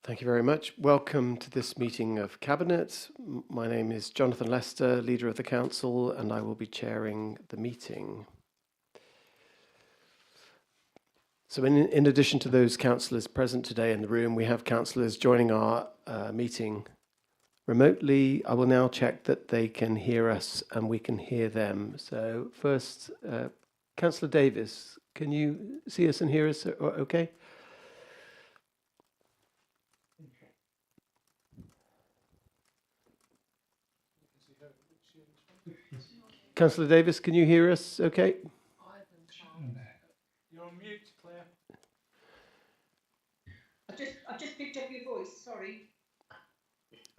Thank you very much. Welcome to this meeting of Cabinet. My name is Jonathan Lester, Leader of the Council, and I will be chairing the meeting. So in addition to those councillors present today in the room, we have councillors joining our meeting remotely. I will now check that they can hear us and we can hear them. So first, Councillor Davis, can you see us and hear us okay? Councillor Davis, can you hear us okay? You're on mute, Claire. I've just picked up your voice, sorry.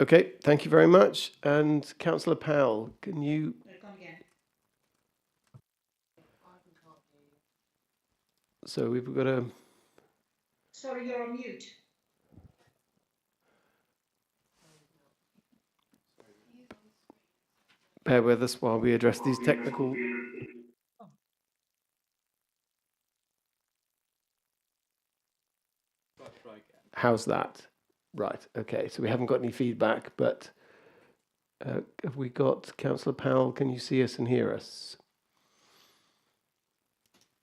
Okay, thank you very much. And Councillor Powell, can you... No, come again. So we've got a... Sorry, you're on mute. Bear with us while we address these technical... How's that? Right, okay, so we haven't got any feedback, but have we got Councillor Powell? Can you see us and hear us?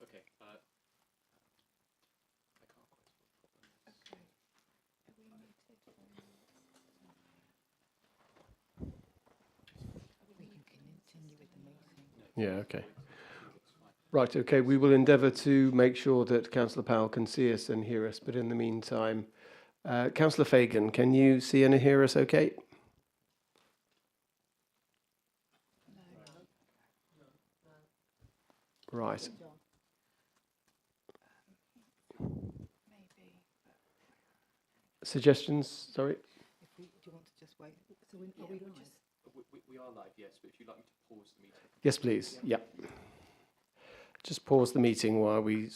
Okay. Yeah, okay. Right, okay, we will endeavour to make sure that Councillor Powell can see us and hear us, but in the meantime, Councillor Fagan, can you see and hear us okay? Right. Suggestions? Sorry? Do you want to just wait? So are we just... We are live, yes, but if you'd like me to pause the meeting. Yes, please. Yeah. Just pause the meeting while we...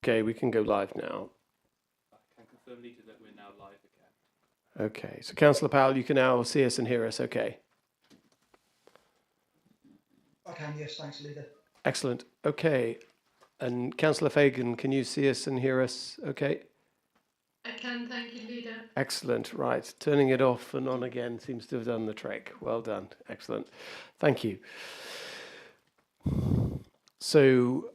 Okay, we can go live now. I can confirm, Leader, that we're now live again. Okay, so Councillor Powell, you can now see us and hear us okay? I can, yes, thanks, Leader. Excellent. Okay. And Councillor Fagan, can you see us and hear us okay? I can, thank you, Leader. Excellent. Right. Turning it off and on again seems to have done the trick. Well done. Excellent. Thank you. So,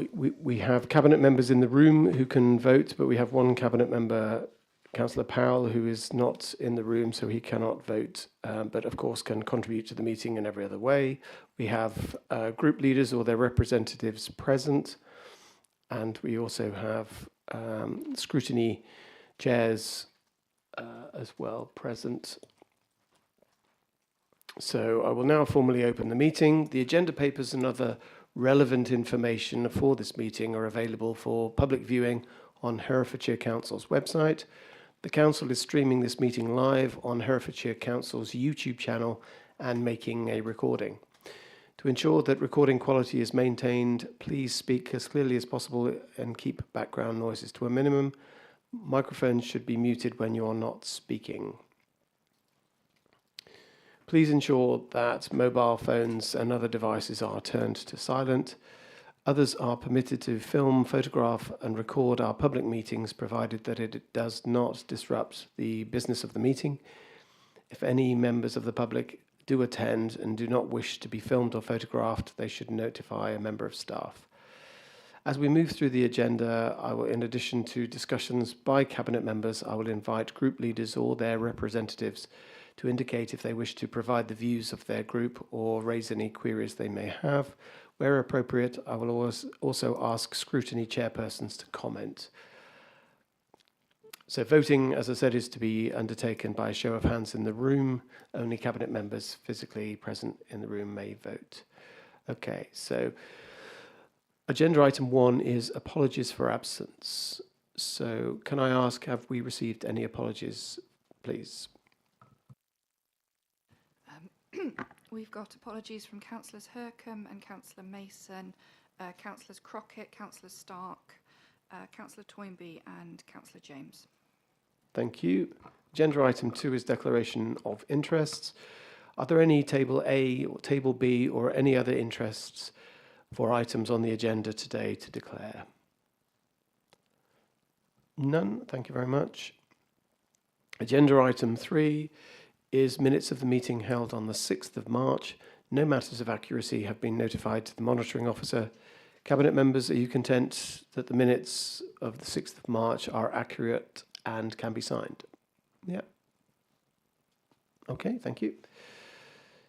we have cabinet members in the room who can vote, but we have one cabinet member Councillor Powell, who is not in the room, so he cannot vote, but of course can contribute to the meeting in every other way. We have group leaders or their representatives present, and we also have scrutiny chairs as well present. So I will now formally open the meeting. The agenda papers and other relevant information for this meeting are available for public viewing on Herefordshire Council's website. The Council is streaming this meeting live on Herefordshire Council's YouTube channel and making a recording. To ensure that recording quality is maintained, please speak as clearly as possible and keep background noises to a minimum. Microphones should be muted when you are not speaking. Please ensure that mobile phones and other devices are turned to silent. Others are permitted to film, photograph and record our public meetings, provided that it does not disrupt the business of the meeting. If any members of the public do attend and do not wish to be filmed or photographed, they should notify a member of staff. As we move through the agenda, in addition to discussions by Cabinet members, I will invite group leaders or their representatives to indicate if they wish to provide the views of their group or raise any queries they may have. Where appropriate, I will also ask scrutiny chairpersons to comment. So voting, as I said, is to be undertaken by a show of hands in the room. Only Cabinet members physically present in the room may vote. Okay, so agenda item 1 is apologies for absence. So can I ask, have we received any apologies, please? We've got apologies from Councillors Hercombe and Councillor Mason, Councillors Crockett, Councillor Stark, Councillor Toynbee and Councillor James. Thank you. Agenda item 2 is declaration of interests. Are there any table A or table B or any other interests for items on the agenda today to declare? None. Thank you very much. Agenda item 3 is minutes of the meeting held on the 6th of March. No matters of accuracy have been notified to the monitoring officer. Cabinet members, are you content that the minutes of the 6th of March are accurate and can be signed? Yeah. Okay, thank you.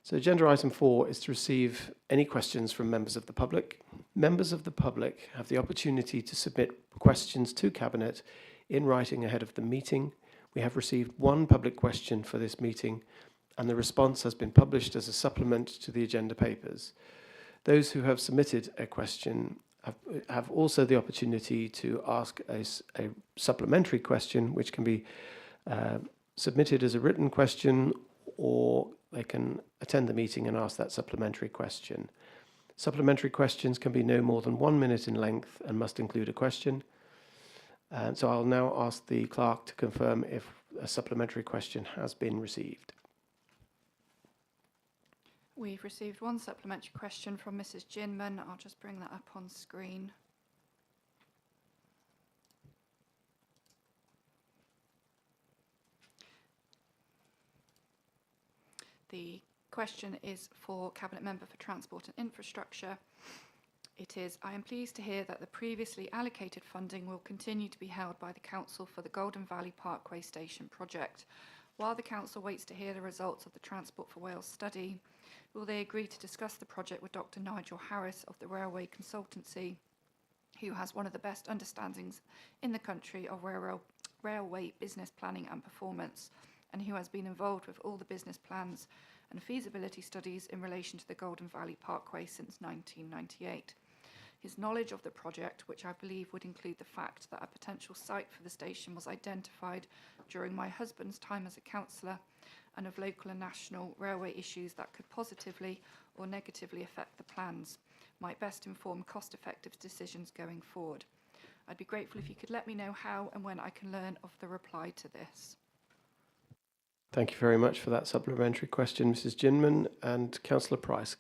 So agenda item 4 is to receive any questions from members of the public. Members of the public have the opportunity to submit questions to Cabinet in writing ahead of the meeting. We have received one public question for this meeting, and the response has been published as a supplement to the agenda papers. Those who have submitted a question have also the opportunity to ask a supplementary question, which can be submitted as a written question, or they can attend the meeting and ask that supplementary question. Supplementary questions can be no more than 1 minute in length and must include a question. And so I'll now ask the clerk to confirm if a supplementary question has been received. We've received one supplementary question from Mrs. Ginman. I'll just bring that up on screen. The question is for Cabinet Member for Transport and Infrastructure. It is, I am pleased to hear that the previously allocated funding will continue to be held by the Council for the Golden Valley Parkway Station project. While the Council waits to hear the results of the Transport for Wales study, will they agree to discuss the project with Dr. Nigel Harris of the Railway Consultancy, who has one of the best understandings in the country of railway business planning and performance, and who has been involved with all the business plans and feasibility studies in relation to the Golden Valley Parkway since 1998. His knowledge of the project, which I believe would include the fact that a potential site for the station was identified during my husband's time as a councillor, and of local and national railway issues that could positively or negatively affect the plans, might best inform cost-effective decisions going forward. I'd be grateful if you could let me know how and when I can learn of the reply to this. Thank you very much for that supplementary question, Mrs. Ginman. And Councillor Price.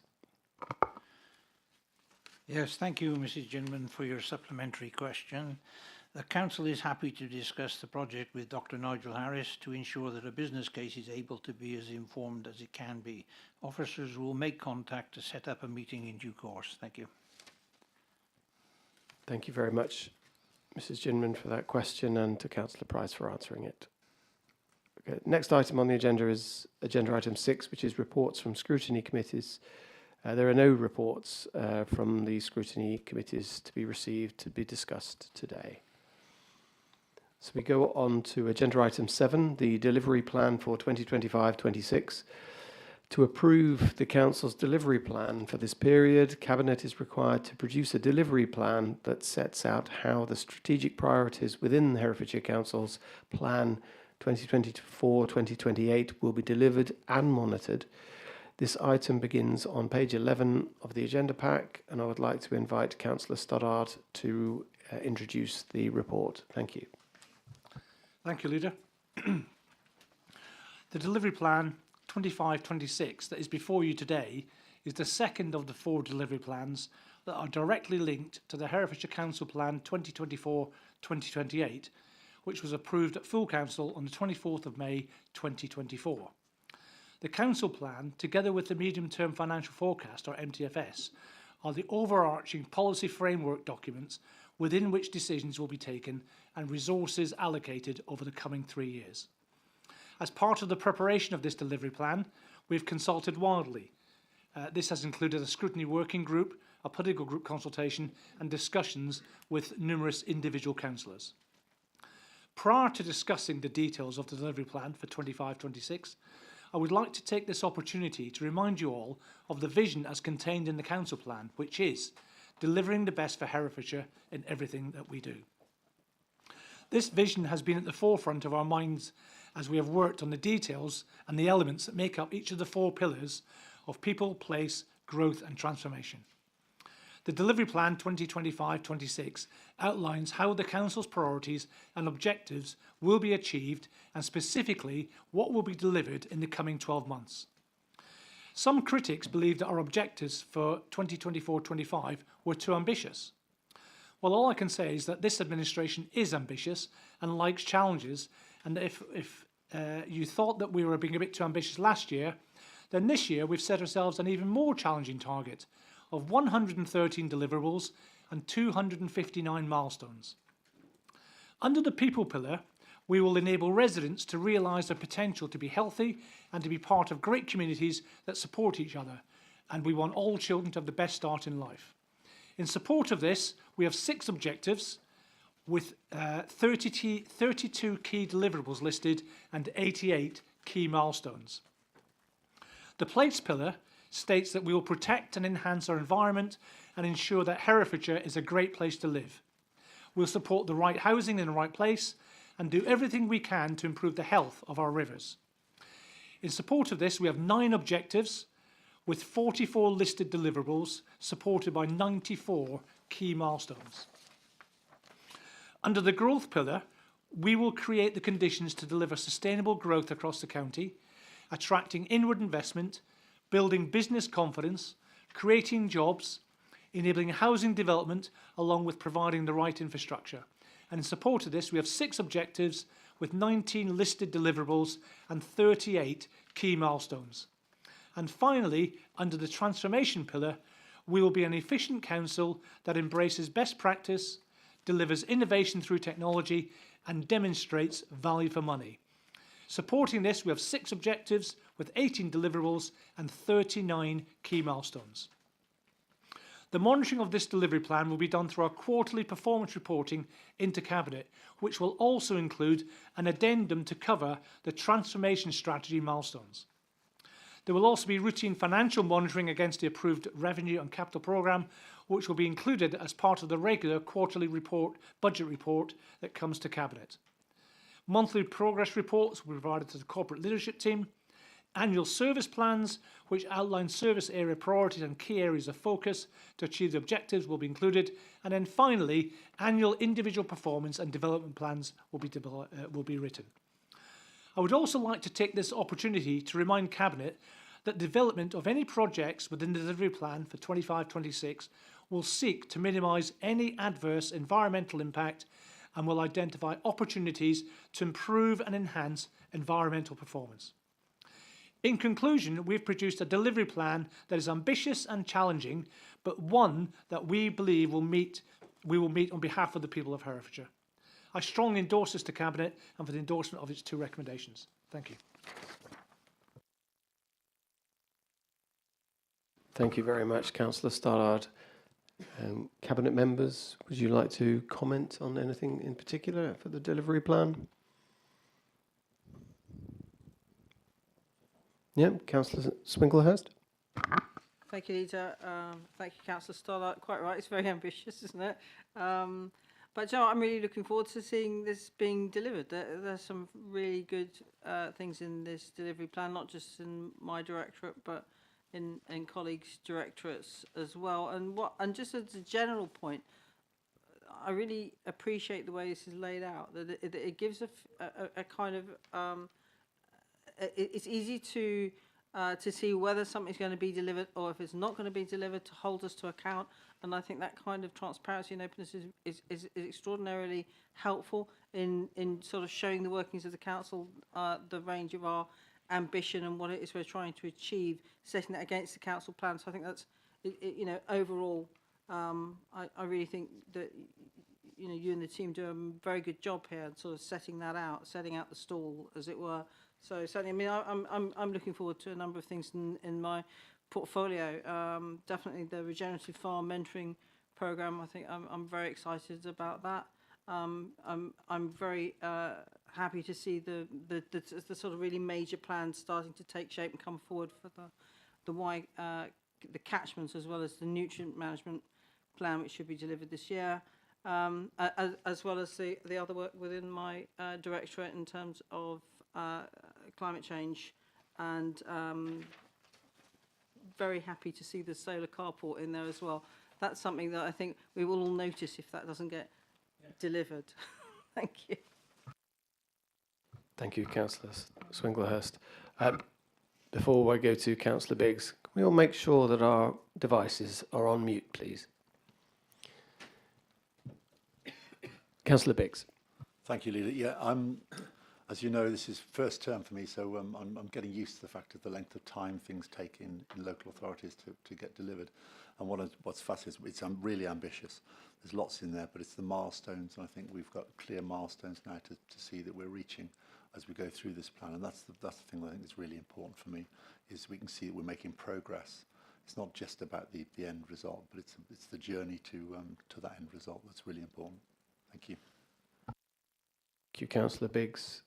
Yes, thank you, Mrs. Ginman, for your supplementary question. The Council is happy to discuss the project with Dr. Nigel Harris to ensure that a business case is able to be as informed as it can be. Officers will make contact to set up a meeting in due course. Thank you. Thank you very much, Mrs. Ginman, for that question, and to Councillor Price for answering it. Okay. Next item on the agenda is agenda item 6, which is reports from scrutiny committees. There are no reports from the scrutiny committees to be received to be discussed today. So we go on to agenda item 7, the delivery plan for 2025-26. To approve the Council's delivery plan for this period, Cabinet is required to produce a delivery plan that sets out how the strategic priorities within the Herefordshire Council's Plan 2024-2028 will be delivered and monitored. This item begins on page 11 of the agenda pack, and I would like to invite Councillor Stoddart to introduce the report. Thank you. Thank you, Leader. The delivery plan 25-26 that is before you today is the second of the 4 delivery plans that are directly linked to the Herefordshire Council Plan 2024-2028, which was approved at full council on the 24th of May 2024. The council plan, together with the medium-term financial forecast, or MTFS, are the overarching policy framework documents within which decisions will be taken and resources allocated over the coming 3 years. As part of the preparation of this delivery plan, we've consulted widely. This has included a scrutiny working group, a political group consultation, and discussions with numerous individual councillors. Prior to discussing the details of the delivery plan for 25-26, I would like to take this opportunity to remind you all of the vision as contained in the council plan, which is delivering the best for Herefordshire in everything that we do. This vision has been at the forefront of our minds as we have worked on the details and the elements that make up each of the 4 pillars of people, place, growth and transformation. The delivery plan 2025-26 outlines how the Council's priorities and objectives will be achieved and specifically what will be delivered in the coming 12 months. Some critics believe that our objectives for 2024-25 were too ambitious. Well, all I can say is that this administration is ambitious and likes challenges, and if you thought that we were being a bit too ambitious last year, then this year we've set ourselves an even more challenging target of 113 deliverables and 259 milestones. Under the people pillar, we will enable residents to realise their potential to be healthy and to be part of great communities that support each other, and we want all children to have the best start in life. In support of this, we have 6 objectives with 32 key deliverables listed and 88 key milestones. The place pillar states that we will protect and enhance our environment and ensure that Herefordshire is a great place to live. We'll support the right housing in the right place and do everything we can to improve the health of our rivers. In support of this, we have 9 objectives with 44 listed deliverables supported by 94 key milestones. Under the growth pillar, we will create the conditions to deliver sustainable growth across the county, attracting inward investment, building business confidence, creating jobs, enabling housing development, along with providing the right infrastructure. And in support of this, we have 6 objectives with 19 listed deliverables and 38 key milestones. And finally, under the transformation pillar, we will be an efficient council that embraces best practice, delivers innovation through technology, and demonstrates value for money. Supporting this, we have 6 objectives with 18 deliverables and 39 key milestones. The monitoring of this delivery plan will be done through our quarterly performance reporting into Cabinet, which will also include an addendum to cover the transformation strategy milestones. There will also be routine financial monitoring against the approved revenue and capital programme, which will be included as part of the regular quarterly budget report that comes to Cabinet. Monthly progress reports will be provided to the corporate leadership team. Annual service plans, which outline service area priorities and key areas of focus to achieve the objectives, will be included. And then finally, annual individual performance and development plans will be written. I would also like to take this opportunity to remind Cabinet that development of any projects within the delivery plan for 25-26 will seek to minimise any adverse environmental impact and will identify opportunities to improve and enhance environmental performance. In conclusion, we've produced a delivery plan that is ambitious and challenging, but one that we believe we will meet on behalf of the people of Herefordshire. I strongly endorse this to Cabinet and for the endorsement of its 2 recommendations. Thank you. Thank you very much, Councillor Stoddart. Cabinet members, would you like to comment on anything in particular for the delivery plan? Yeah, Councillor Swinglehurst. Thank you, Leader. Thank you, Councillor Stoddart. Quite right, it's very ambitious, isn't it? But Joe, I'm really looking forward to seeing this being delivered. There's some really good things in this delivery plan, not just in my directorate, but in colleagues' directorates as well. And just as a general point, I really appreciate the way this is laid out. That it gives a kind of it's easy to see whether something's going to be delivered or if it's not going to be delivered, to hold us to account. And I think that kind of transparency and openness is extraordinarily helpful in sort of showing the workings of the council, the range of our ambition and what it is we're trying to achieve, setting that against the council plan. So I think that's, you know, overall, I really think that, you know, you and the team do a very good job here, sort of setting that out, setting out the stall, as it were. So certainly, I mean, I'm looking forward to a number of things in my portfolio. Definitely the regenerative farm mentoring program. I think I'm very excited about that. I'm very happy to see the sort of really major plans starting to take shape and come forward for the catchments, as well as the nutrient management plan, which should be delivered this year. As well as the other work within my directorate in terms of climate change, and very happy to see the solar carport in there as well. That's something that I think we will all notice if that doesn't get delivered. Thank you. Thank you, Councillor Swinglehurst. Before I go to Councillor Biggs, can we all make sure that our devices are on mute, please? Councillor Biggs. Thank you, Leader. Yeah, as you know, this is first term for me, so I'm getting used to the fact of the length of time things take in local authorities to get delivered. And what's fascinating is it's really ambitious. There's lots in there, but it's the milestones, and I think we've got clear milestones now to see that we're reaching as we go through this plan. And that's the thing that I think is really important for me, is we can see that we're making progress. It's not just about the end result, but it's the journey to that end result that's really important. Thank you. Thank you, Councillor Biggs.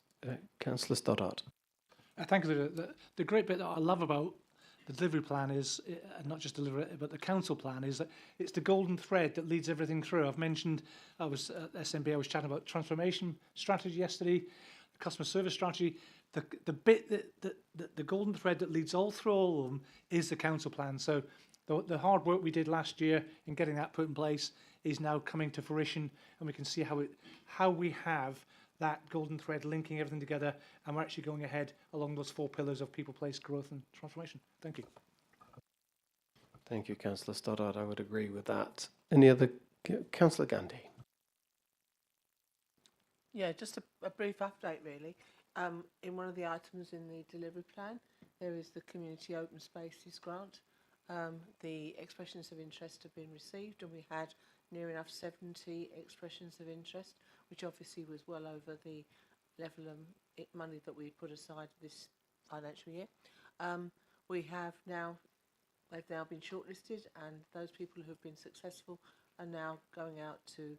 Councillor Stoddart. Thank you. The great bit that I love about the delivery plan is, and not just deliver it, but the council plan, is that it's the golden thread that leads everything through. I've mentioned, I was at SMB, I was chatting about transformation strategy yesterday, the customer service strategy. The bit that the golden thread that leads all through all of them is the council plan. So the hard work we did last year in getting that put in place is now coming to fruition, and we can see how we have that golden thread linking everything together, and we're actually going ahead along those 4 pillars of people, place, growth and transformation. Thank you. Thank you, Councillor Stoddart. I would agree with that. Any other? Councillor Gandhi. Yeah, just a brief update really. In one of the items in the delivery plan, there is the Community Open Spaces grant. The expressions of interest have been received, and we had near enough 70 expressions of interest, which obviously was well over the level of money that we put aside this financial year. They've now been shortlisted, and those people who have been successful are now going out to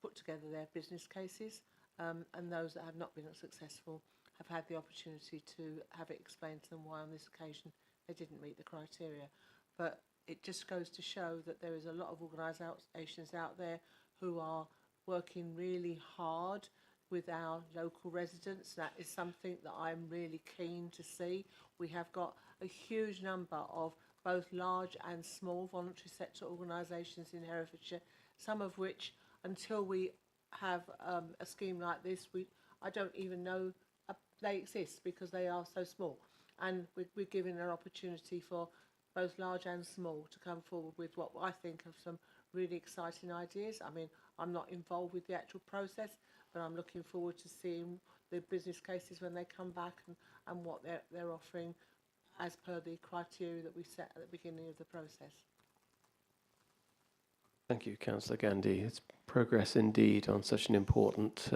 put together their business cases, and those that have not been successful have had the opportunity to have it explained to them why on this occasion they didn't meet the criteria. But it just goes to show that there is a lot of organisations out there who are working really hard with our local residents. That is something that I'm really keen to see. We have got a huge number of both large and small voluntary sector organisations in Herefordshire, some of which, until we have a scheme like this, I don't even know they exist because they are so small. And we're giving an opportunity for both large and small to come forward with what I think of some really exciting ideas. I mean, I'm not involved with the actual process, but I'm looking forward to seeing the business cases when they come back and what they're offering as per the criteria that we set at the beginning of the process. Thank you, Councillor Gandhi. It's progress indeed on such an important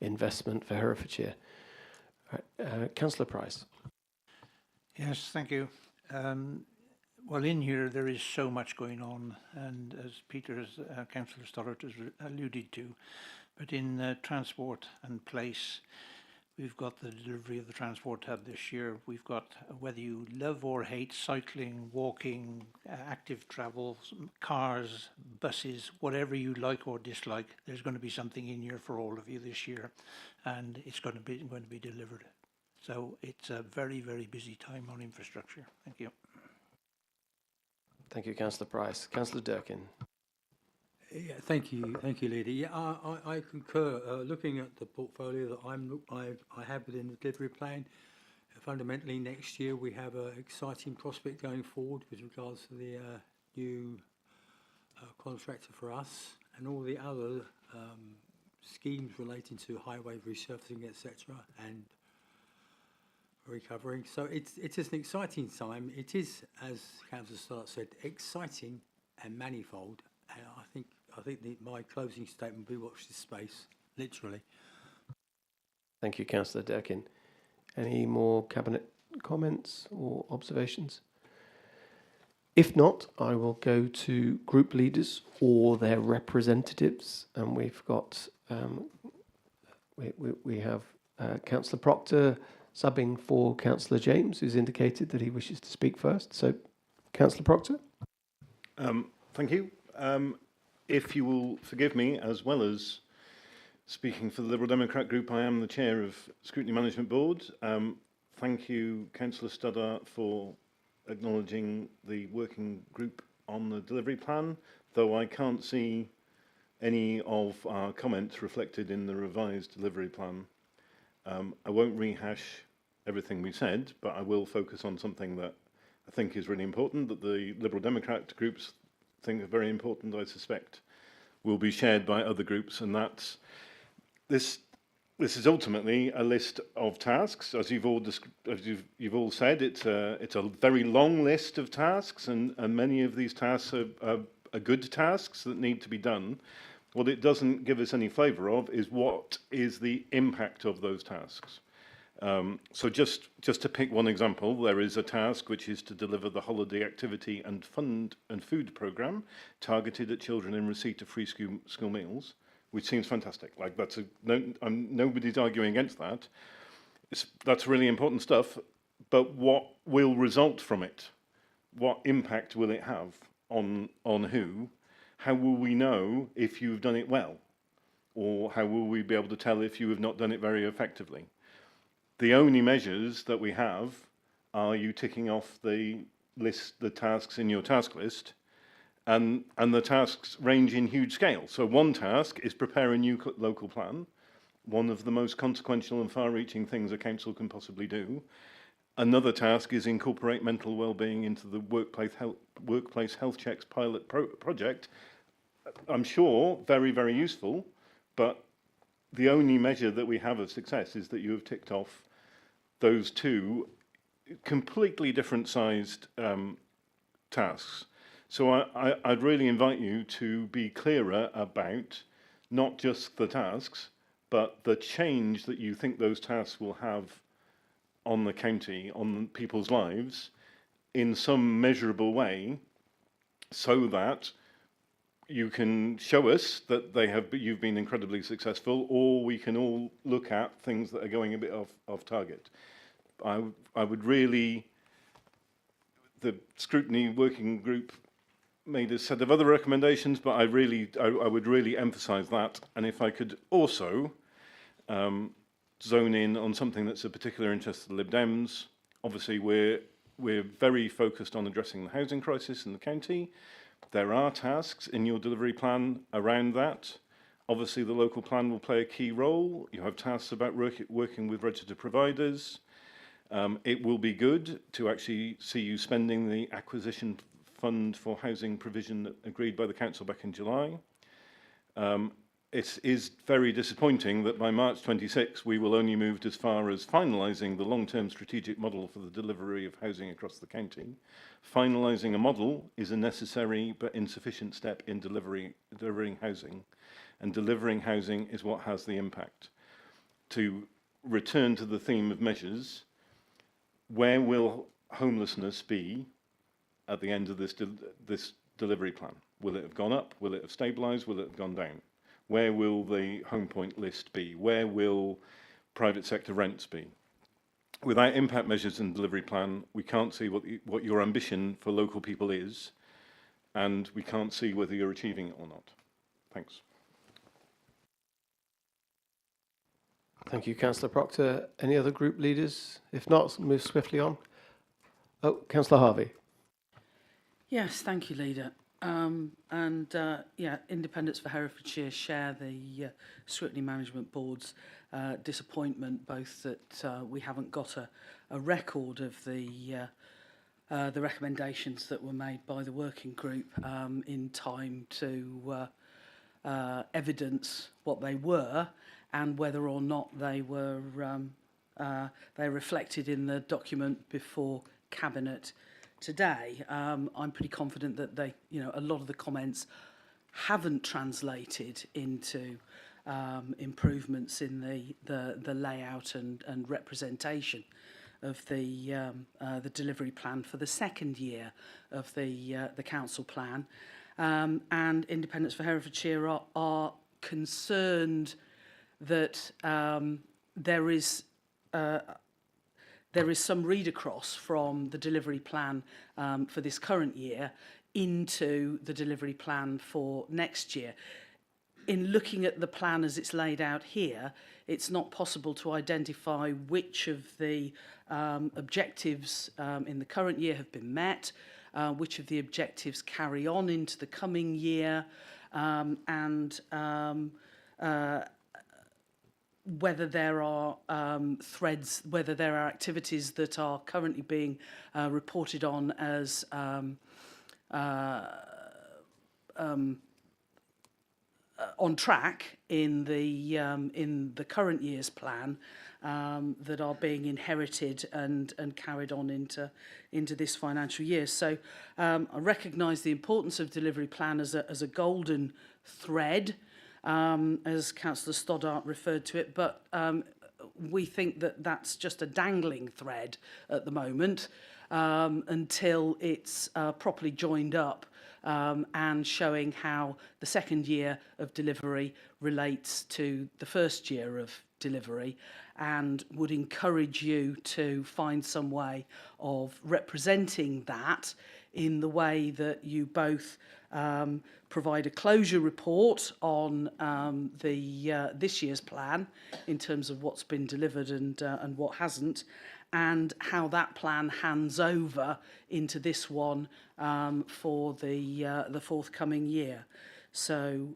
investment for Herefordshire. Councillor Price. Yes, thank you. Well, in here there is so much going on, and as Councillor Stoddart has alluded to, but in transport and place, we've got the delivery of the transport hub this year. We've got, whether you love or hate cycling, walking, active travel, cars, buses, whatever you like or dislike, there's going to be something in here for all of you this year, and it's going to be delivered. So it's a very, very busy time on infrastructure. Thank you. Thank you, Councillor Price. Councillor Durkin. Yeah, thank you, Leader. Yeah, I concur. Looking at the portfolio that I have within the delivery plan, fundamentally next year we have an exciting prospect going forward with regards to the new contractor for us and all the other schemes relating to highway resurfacing, etc., and recovering. So it is an exciting time. It is, as Councillor Stark said, exciting and manifold. And I think my closing statement will be watch this space, literally. Thank you, Councillor Durkin. Any more Cabinet comments or observations? If not, I will go to group leaders or their representatives, and we've got we have Councillor Proctor subbing for Councillor James, who's indicated that he wishes to speak first. So, Councillor Proctor. Thank you. If you will forgive me, as well as speaking for the Liberal Democrat group, I am the chair of Scrutiny Management Board. Thank you, Councillor Stoddart, for acknowledging the working group on the delivery plan, though I can't see any of our comments reflected in the revised delivery plan. I won't rehash everything we said, but I will focus on something that I think is really important, that the Liberal Democrat groups think are very important, I suspect, will be shared by other groups, and that's this is ultimately a list of tasks. As you've all said, it's a very long list of tasks, and many of these tasks are good tasks that need to be done. What it doesn't give us any flavour of is what is the impact of those tasks. So just to pick one example, there is a task which is to deliver the holiday activity and fund and food programme targeted at children in receipt of free school meals, which seems fantastic. Like nobody's arguing against that. That's really important stuff. But what will result from it? What impact will it have on who? How will we know if you've done it well? Or how will we be able to tell if you have not done it very effectively? The only measures that we have are you ticking off the list, the tasks in your task list, and the tasks range in huge scale. So one task is prepare a new local plan, one of the most consequential and far-reaching things a council can possibly do. Another task is incorporate mental well-being into the workplace health checks pilot project. I'm sure very, very useful, but the only measure that we have of success is that you have ticked off those two completely different sized tasks. So I'd really invite you to be clearer about not just the tasks, but the change that you think those tasks will have on the county, on people's lives, in some measurable way, so that you can show us that you've been incredibly successful, or we can all look at things that are going a bit off target. I would really, the scrutiny working group made a set of other recommendations, but I would really emphasise that. And if I could also zone in on something that's of particular interest to the Lib Dems. Obviously, we're very focused on addressing the housing crisis in the county. There are tasks in your delivery plan around that. Obviously, the local plan will play a key role. You have tasks about working with registered providers. It will be good to actually see you spending the acquisition fund for housing provision agreed by the council back in July. it is very disappointing that by March 26 we will only moved as far as finalising the long-term strategic model for the delivery of housing across the county. Finalising a model is a necessary but insufficient step in delivering housing, and delivering housing is what has the impact. To return to the theme of measures, where will homelessness be at the end of this delivery plan? Will it have gone up? Will it have stabilised? Will it have gone down? Where will the home point list be? Where will private sector rents be? Without impact measures and delivery plan, we can't see what your ambition for local people is, and we can't see whether you're achieving it or not. Thanks. Thank you, Councillor Proctor. Any other group leaders? If not, move swiftly on. Oh, Councillor Harvey. Yes, thank you, Leader. Yeah, Independents for Herefordshire share the Scrutiny Management Board's disappointment, both that we haven't got a record of the recommendations that were made by the working group in time to evidence what they were and whether or not they were reflected in the document before Cabinet today. I'm pretty confident that a lot of the comments haven't translated into improvements in the layout and representation of the delivery plan for the second year of the council plan. And Independents for Herefordshire are concerned that there is some read across from the delivery plan for this current year into the delivery plan for next year. In looking at the plan as it's laid out here, it's not possible to identify which of the objectives in the current year have been met, which of the objectives carry on into the coming year, and whether there are threads, whether there are activities that are currently being reported on as on track in the current year's plan that are being inherited and carried on into this financial year. So I recognise the importance of delivery plan as a golden thread, as Councillor Stoddart referred to it, but we think that that's just a dangling thread at the moment until it's properly joined up and showing how the second year of delivery relates to the first year of delivery, and would encourage you to find some way of representing that in the way that you both provide a closure report on this year's plan in terms of what's been delivered and what hasn't, and how that plan hands over into this one for the forthcoming year. So,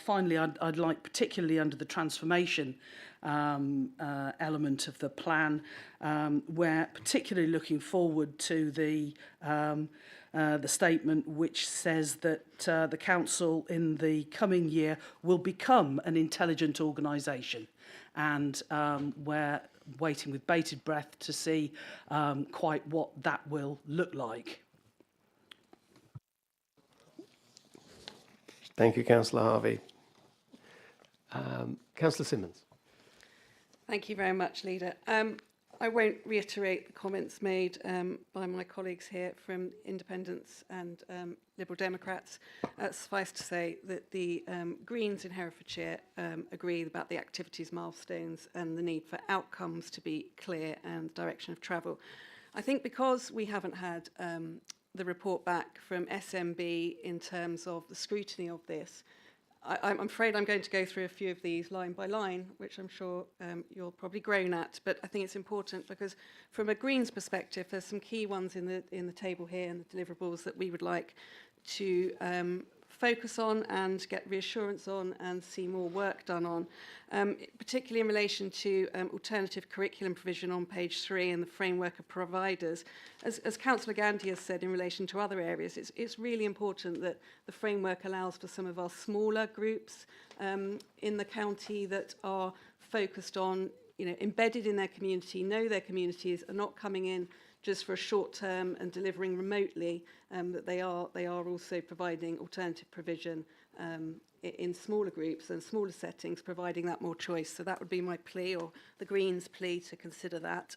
finally, I'd like, particularly under the transformation element of the plan, we're particularly looking forward to the statement which says that the council in the coming year will become an intelligent organisation, and we're waiting with bated breath to see quite what that will look like. Thank you, Councillor Harvey. Councillor Simmons. Thank you very much, Leader. I won't reiterate the comments made by my colleagues here from Independents and Liberal Democrats. Suffice to say that the Greens in Herefordshire agree about the activities milestones and the need for outcomes to be clear and direction of travel. I think because we haven't had the report back from SMB in terms of the scrutiny of this, I'm afraid I'm going to go through a few of these line by line, which I'm sure you'll probably groan at, but I think it's important because from a Greens perspective, there's some key ones in the table here and the deliverables that we would like to focus on and get reassurance on and see more work done on, particularly in relation to alternative curriculum provision on page 3 and the framework of providers. As Councillor Gandhi has said in relation to other areas, it's really important that the framework allows for some of our smaller groups in the county that are focused on, embedded in their community, know their communities, are not coming in just for a short term and delivering remotely, that they are also providing alternative provision in smaller groups and smaller settings, providing that more choice. So that would be my plea, or the Greens' plea, to consider that.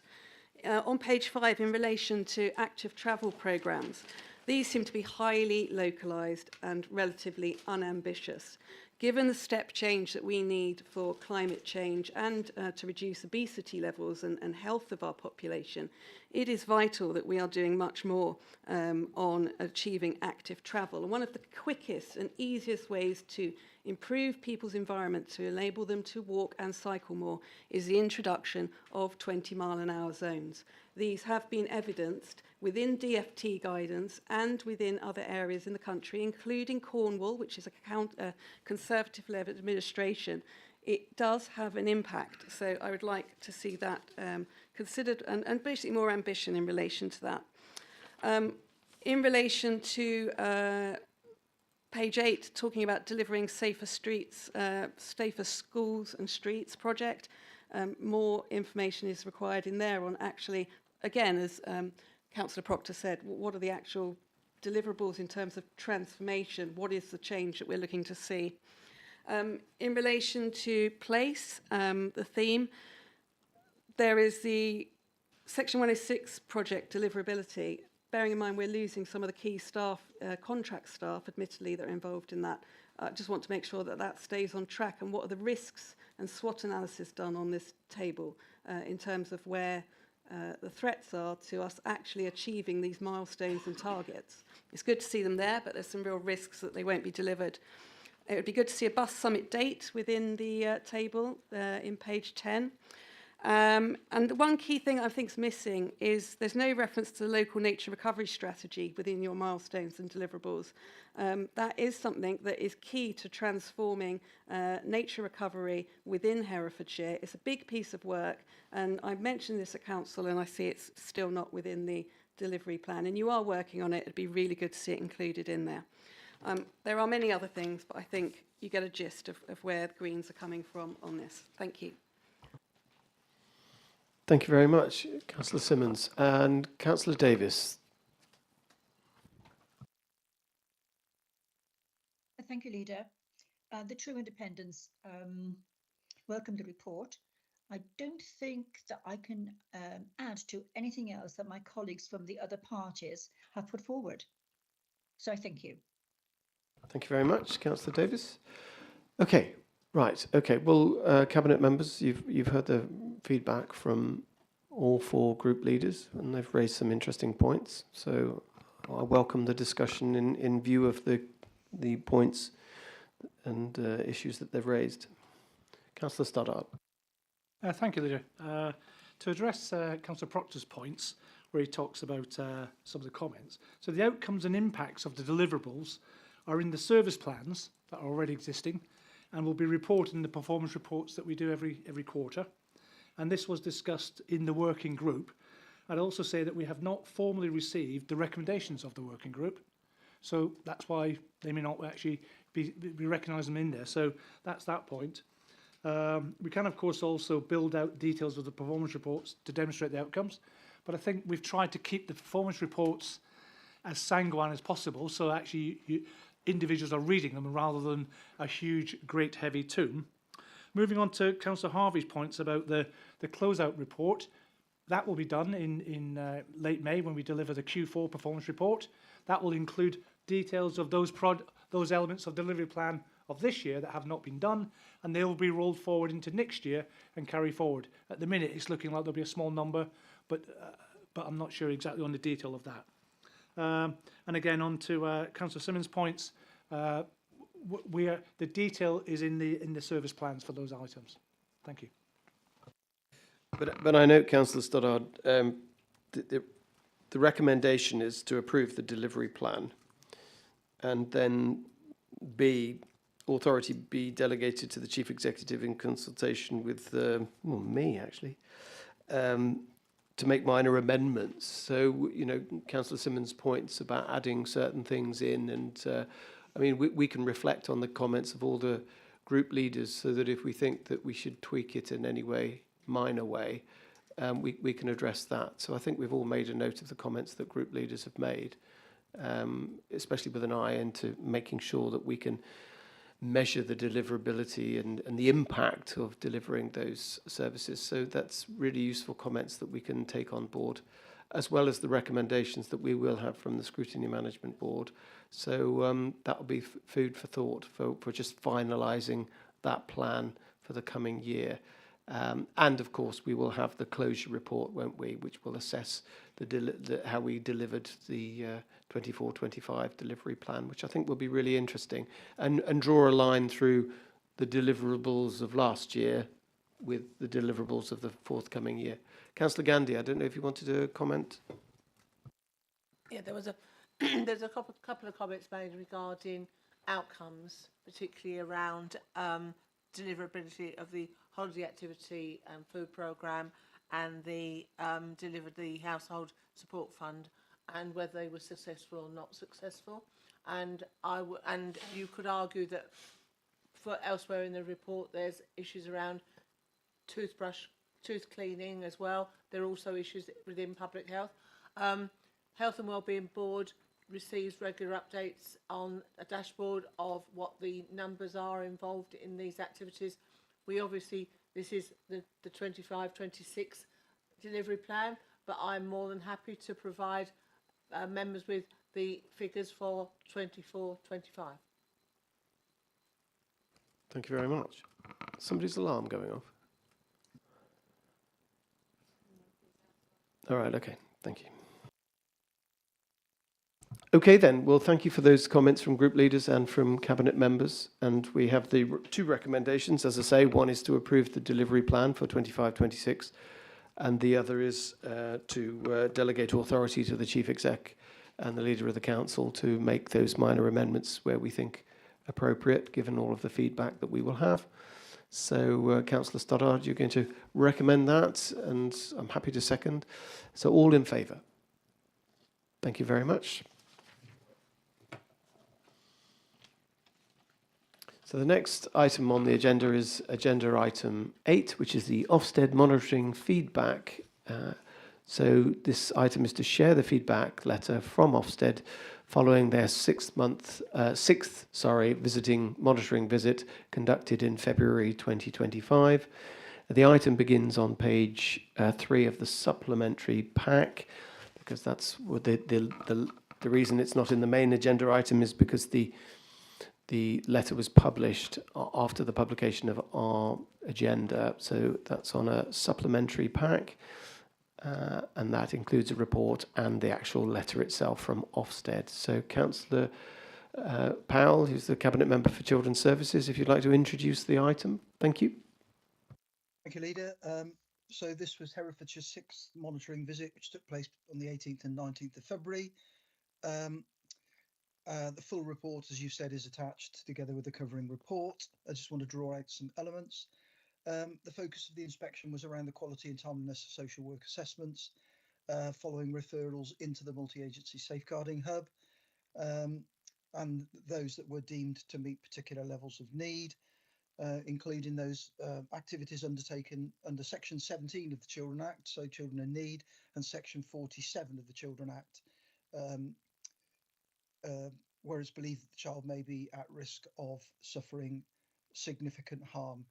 On page 5, in relation to active travel programmes, these seem to be highly localised and relatively unambitious. Given the step change that we need for climate change and to reduce obesity levels and health of our population, it is vital that we are doing much more on achieving active travel. And one of the quickest and easiest ways to improve people's environment, to enable them to walk and cycle more, is the introduction of 20-mile-an-hour zones. These have been evidenced within DFT guidance and within other areas in the country, including Cornwall, which is a Conservative-led administration. It does have an impact, so I would like to see that considered and basically more ambition in relation to that. In relation to page 8, talking about delivering safer streets, safer schools and streets project, more information is required in there on actually, again, as Councillor Proctor said, what are the actual deliverables in terms of transformation? What is the change that we're looking to see? In relation to place, the theme, there is the Section 106 project deliverability. Bearing in mind we're losing some of the key staff, contract staff, admittedly, that are involved in that. I just want to make sure that that stays on track. And what are the risks and SWOT analysis done on this table in terms of where the threats are to us actually achieving these milestones and targets. It's good to see them there, but there's some real risks that they won't be delivered. It would be good to see a bus summit date within the table in page 10. And the one key thing I think is missing is there's no reference to the local nature recovery strategy within your milestones and deliverables. That is something that is key to transforming nature recovery within Herefordshire. It's a big piece of work, and I mentioned this at council and I see it's still not within the delivery plan, and you are working on it. It'd be really good to see it included in there. There are many other things, but I think you get a gist of where the Greens are coming from on this. Thank you. Thank you very much, Councillor Simmons. And Councillor Davis. Thank you, Leader. The True Independents welcome the report. I don't think that I can add to anything else that my colleagues from the other parties have put forward. So I thank you. Thank you very much, Councillor Davis. Okay, right. Okay, well, Cabinet members, you've heard the feedback from all 4 group leaders, and they've raised some interesting points. So I welcome the discussion in view of the points and issues that they've raised. Councillor Stoddart. Thank you, Leader. To address Councillor Proctor's points, where he talks about some of the comments. So the outcomes and impacts of the deliverables are in the service plans that are already existing and will be reported in the performance reports that we do every quarter. And this was discussed in the working group. I'd also say that we have not formally received the recommendations of the working group. So that's why they may not actually be recognised them in there. So that's that point. We can, of course, also build out details of the performance reports to demonstrate the outcomes. But I think we've tried to keep the performance reports as sanguine as possible. So actually individuals are reading them rather than a huge, great, heavy tome. Moving on to Councillor Harvey's points about the closeout report. That will be done in late May when we deliver the Q4 performance report. That will include details of those elements of delivery plan of this year that have not been done, and they will be rolled forward into next year and carry forward. At the minute, it's looking like there'll be a small number, but I'm not sure exactly on the detail of that. And again, on to Councillor Simmons' points. The detail is in the service plans for those items. Thank you. But I note, Councillor Stoddard, the recommendation is to approve the delivery plan, and then B, authority be delegated to the Chief Executive in consultation with me, actually, to make minor amendments. So, you know, Councillor Simmons' points about adding certain things in, and I mean, we can reflect on the comments of all the group leaders so that if we think that we should tweak it in any way, minor way, we can address that. So I think we've all made a note of the comments that group leaders have made, especially with an eye into making sure that we can measure the deliverability and the impact of delivering those services. So that's really useful comments that we can take on board, as well as the recommendations that we will have from the Scrutiny Management Board. So that will be food for thought for just finalising that plan for the coming year. And of course, we will have the closure report, won't we, which will assess how we delivered the 24-25 delivery plan, which I think will be really interesting, and draw a line through the deliverables of last year with the deliverables of the forthcoming year. Councillor Gandhi, I don't know if you wanted to comment. Yeah, there was there's a couple of comments made regarding outcomes, particularly around deliverability of the holiday activity and food programme and the delivered the household support fund, and whether they were successful or not successful. And and you could argue that for elsewhere in the report there's issues around tooth cleaning as well. There are also issues within public health. Health and Wellbeing Board receives regular updates on a dashboard of what the numbers are involved in these activities. We obviously, this is the 25-26 delivery plan, but I'm more than happy to provide members with the figures for 24-25. Thank you very much. Somebody's alarm going off. All right, okay, thank you. Okay then, well, thank you for those comments from group leaders and from cabinet members. And we have the two recommendations, as I say. One is to approve the delivery plan for 25-26, and the other is to delegate authority to the chief exec and the leader of the council to make those minor amendments where we think appropriate, given all of the feedback that we will have. So, Councillor Stoddard, you're going to recommend that, and I'm happy to second. So, all in favour? Thank you very much. So the next item on the agenda is agenda item 8, which is the Ofsted monitoring feedback. So this item is to share the feedback letter from Ofsted following their sixth monitoring visit conducted in February 2025. The item begins on page 3 of the supplementary pack, because that's what the reason it's not in the main agenda item is because the letter was published after the publication of our agenda, so that's on a supplementary pack, and that includes a report and the actual letter itself from Ofsted. So Councillor Powell, who's the Cabinet Member for Children's Services, if you'd like to introduce the item. Thank you. Thank you, Leader. So this was Herefordshire's sixth monitoring visit, which took place on the 18th and 19th of February. The full report, as you said, is attached together with the covering report. I just want to draw out some elements. The focus of the inspection was around the quality and timeliness of social work assessments, following referrals into the multi-agency safeguarding hub, and those that were deemed to meet particular levels of need, including those activities undertaken under Section 17 of the Children Act, so Children in Need, and Section 47 of the Children Act, where it's believed that the child may be at risk of suffering significant harm.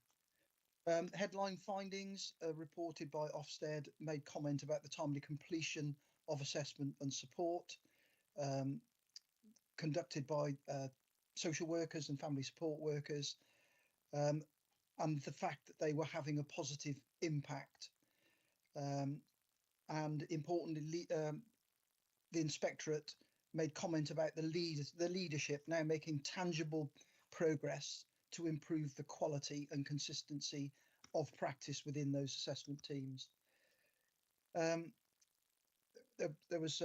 Headline findings reported by Ofsted made comment about the timely completion of assessment and support conducted by social workers and family support workers, and the fact that they were having a positive impact. And importantly, the inspectorate made comment about the leadership now making tangible progress to improve the quality and consistency of practice within those assessment teams. There was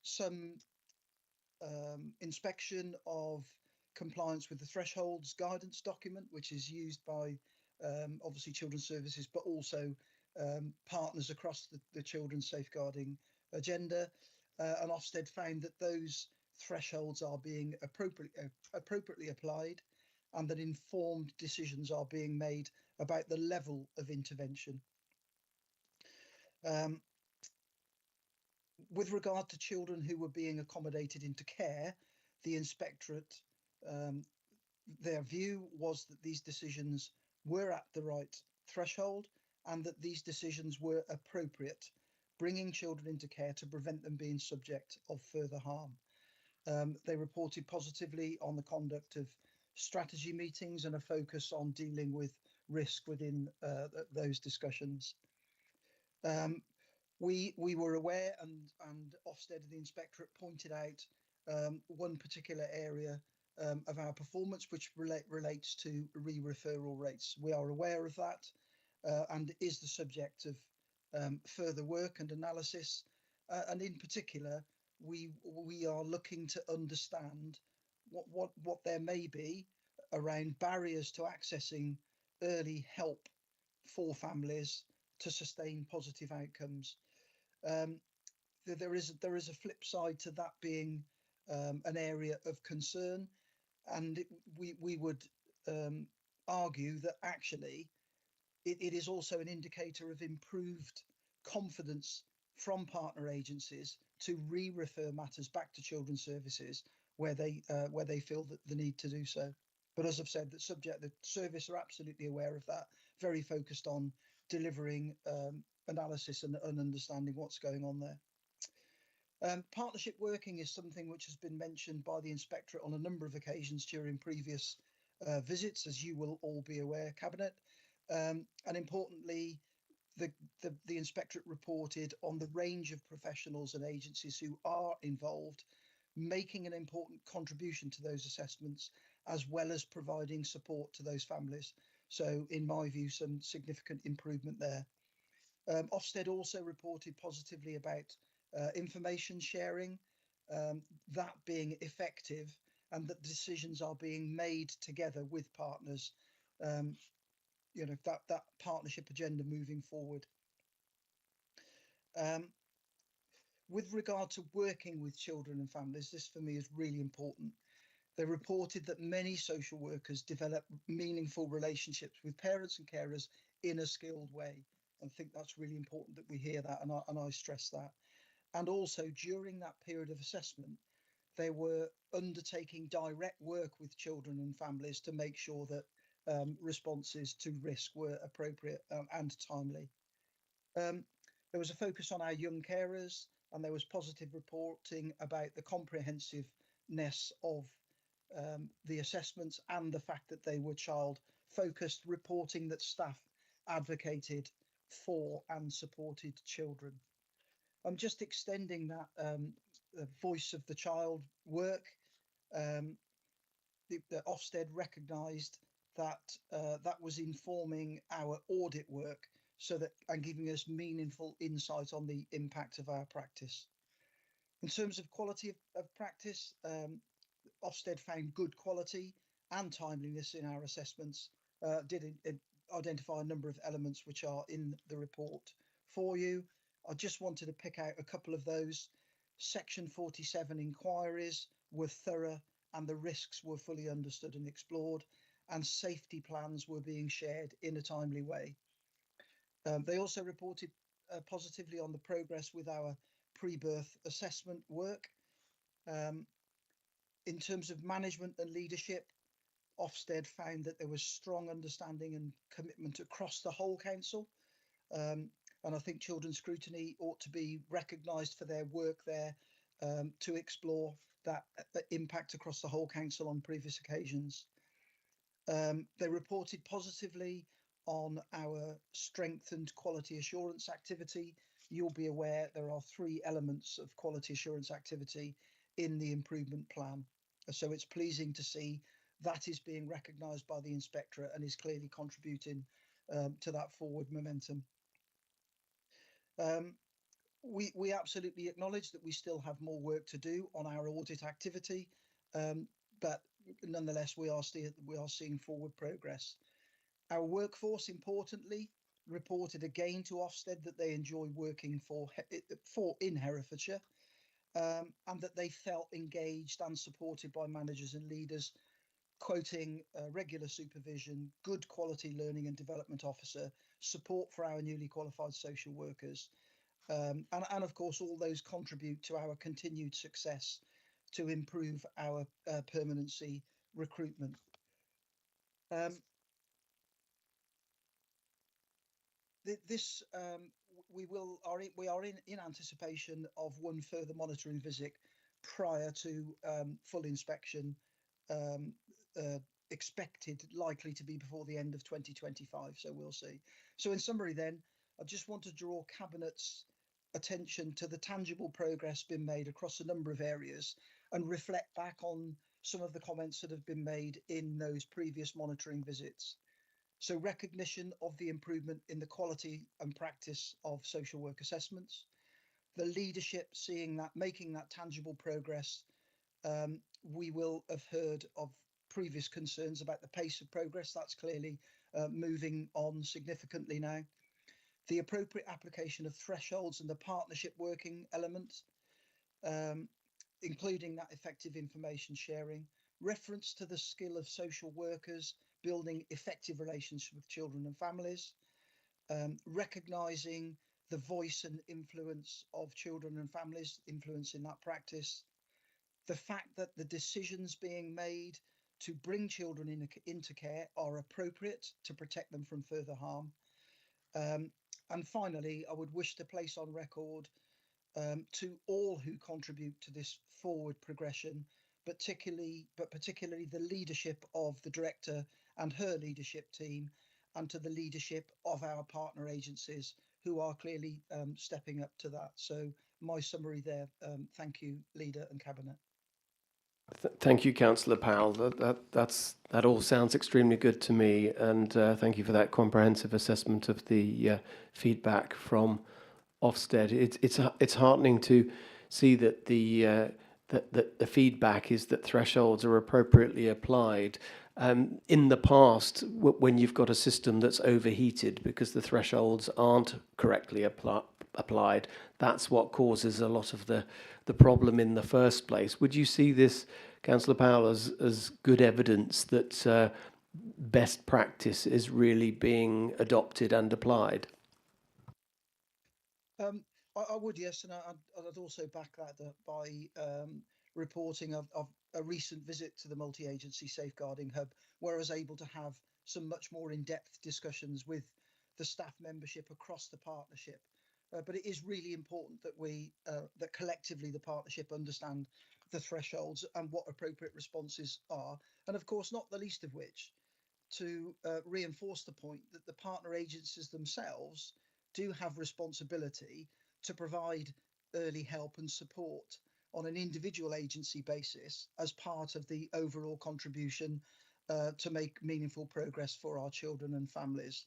some inspection of compliance with the thresholds guidance document, which is used by obviously Children's Services, but also partners across the children's safeguarding agenda. And Ofsted found that those thresholds are being appropriately applied, and that informed decisions are being made about the level of intervention. With regard to children who were being accommodated into care, the inspectorate, their view was that these decisions were at the right threshold and that these decisions were appropriate, bringing children into care to prevent them being subject of further harm. They reported positively on the conduct of strategy meetings and a focus on dealing with risk within those discussions. We were aware, and Ofsted and the inspectorate pointed out one particular area of our performance which relates to re-referral rates. We are aware of that and is the subject of further work and analysis, and in particular we are looking to understand what there may be around barriers to accessing early help for families to sustain positive outcomes. There is a flip side to that being an area of concern, and we would argue that actually it is also an indicator of improved confidence from partner agencies to re-refer matters back to Children's Services where they feel that the need to do so. But as I've said, the service are absolutely aware of that, very focused on delivering analysis and understanding what's going on there. Partnership working is something which has been mentioned by the inspectorate on a number of occasions during previous visits, as you will all be aware, Cabinet. And importantly, the inspectorate reported on the range of professionals and agencies who are involved, making an important contribution to those assessments, as well as providing support to those families. So in my view, some significant improvement there. Ofsted also reported positively about information sharing, that being effective, and that decisions are being made together with partners. That partnership agenda moving forward. With regard to working with children and families, this for me is really important. They reported that many social workers develop meaningful relationships with parents and carers in a skilled way. I think that's really important that we hear that, and I stress that. And also during that period of assessment, they were undertaking direct work with children and families to make sure that responses to risk were appropriate and timely. There was a focus on our young carers, and there was positive reporting about the comprehensiveness of the assessments and the fact that they were child focused, reporting that staff advocated for and supported children. I'm just extending that voice of the child work. The Ofsted recognised that that was informing our audit work, and giving us meaningful insight on the impact of our practice. In terms of quality of practice, Ofsted found good quality and timeliness in our assessments, did identify a number of elements which are in the report for you. I just wanted to pick out a couple of those. Section 47 inquiries were thorough and the risks were fully understood and explored, and safety plans were being shared in a timely way. They also reported positively on the progress with our pre-birth assessment work. In terms of management and leadership, Ofsted found that there was strong understanding and commitment across the whole council. And I think Children's Scrutiny ought to be recognised for their work there to explore that impact across the whole council on previous occasions. They reported positively on our strengthened quality assurance activity. You'll be aware there are 3 elements of quality assurance activity in the improvement plan. So it's pleasing to see that is being recognised by the inspectorate and is clearly contributing to that forward momentum. We absolutely acknowledge that we still have more work to do on our audit activity, but nonetheless, we are seeing forward progress. Our workforce, importantly, reported again to Ofsted that they enjoy working in Herefordshire, and that they felt engaged and supported by managers and leaders, quoting regular supervision, good quality learning and development officer, support for our newly qualified social workers, and of course all those contribute to our continued success to improve our permanency recruitment. We are in anticipation of one further monitoring visit prior to full inspection, expected likely to be before the end of 2025. So we'll see. So in summary, then, I just want to draw Cabinet's attention to the tangible progress being made across a number of areas and reflect back on some of the comments that have been made in those previous monitoring visits. So recognition of the improvement in the quality and practice of social work assessments, the leadership seeing that, making that tangible progress. We will have heard of previous concerns about the pace of progress. That's clearly moving on significantly now. The appropriate application of thresholds and the partnership working element, including that effective information sharing, reference to the skill of social workers, building effective relationships with children and families, recognising the voice and influence of children and families, influence in that practice, the fact that the decisions being made to bring children into care are appropriate to protect them from further harm. And finally, I would wish to place on record to all who contribute to this forward progression, particularly the leadership of the director and her leadership team, and to the leadership of our partner agencies who are clearly stepping up to that. So my summary there. Thank you, Leader and Cabinet. Thank you, Councillor Powell. That all sounds extremely good to me, and thank you for that comprehensive assessment of the feedback from Ofsted. It's heartening to see that the feedback is that thresholds are appropriately applied. In the past, when you've got a system that's overheated because the thresholds aren't correctly applied, that's what causes a lot of the problem in the first place. Would you see this, Councillor Powell, as good evidence that best practice is really being adopted and applied? I would, yes, and I'd also back that up by reporting of a recent visit to the multi-agency safeguarding hub, where I was able to have some much more in-depth discussions with the staff membership across the partnership. But it is really important that that collectively the partnership understand the thresholds and what appropriate responses are, and of course not the least of which to reinforce the point that the partner agencies themselves do have responsibility to provide early help and support on an individual agency basis as part of the overall contribution to make meaningful progress for our children and families.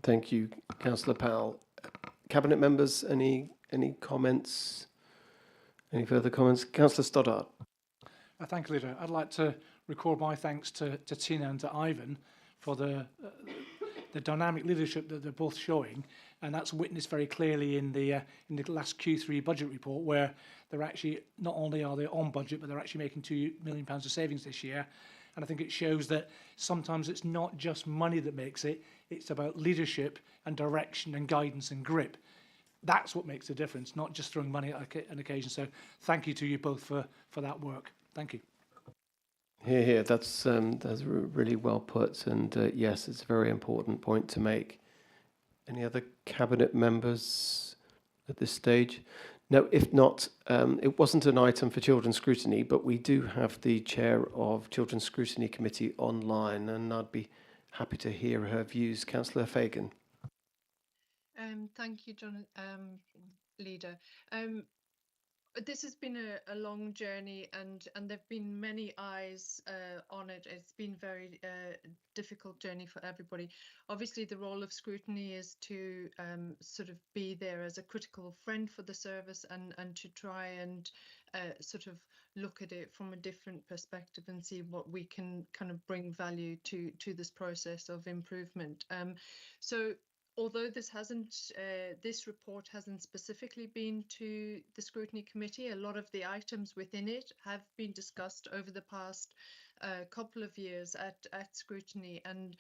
Thank you, Councillor Powell. Cabinet members, any comments? Any further comments? Councillor Stoddart. Thank you, Leader. I'd like to record my thanks to Tina and to Ivan for the dynamic leadership that they're both showing, and that's witnessed very clearly in the last Q3 budget report, where they're actually not only are they on budget, but they're actually making £2 million of savings this year. And I think it shows that sometimes it's not just money that makes it, it's about leadership and direction and guidance and grip. That's what makes a difference, not just throwing money at an occasion. So thank you to you both for that work. Thank you. Here. That's really well put, and yes, it's a very important point to make. Any other Cabinet members at this stage? No, if not, it wasn't an item for Children's Scrutiny, but we do have the Chair of Children's Scrutiny Committee online, and I'd be happy to hear her views. Councillor Fagan. Thank you, John, Leader. this has been a long journey, and there've been many eyes on it. It's been very difficult journey for everybody. Obviously, the role of scrutiny is to sort of be there as a critical friend for the service, and to try and sort of look at it from a different perspective and see what we can kind of bring value to this process of improvement. So although this report hasn't specifically been to the scrutiny committee, a lot of the items within it have been discussed over the past couple of years at scrutiny, and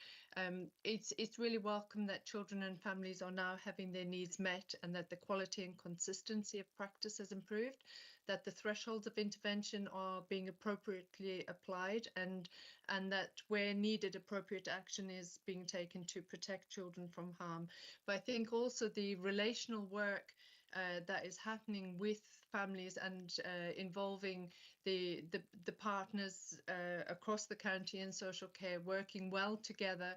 it's really welcome that children and families are now having their needs met, and that the quality and consistency of practice has improved, that the thresholds of intervention are being appropriately applied, and that where needed, appropriate action is being taken to protect children from harm. But I think also the relational work that is happening with families and involving the partners across the county in social care working well together.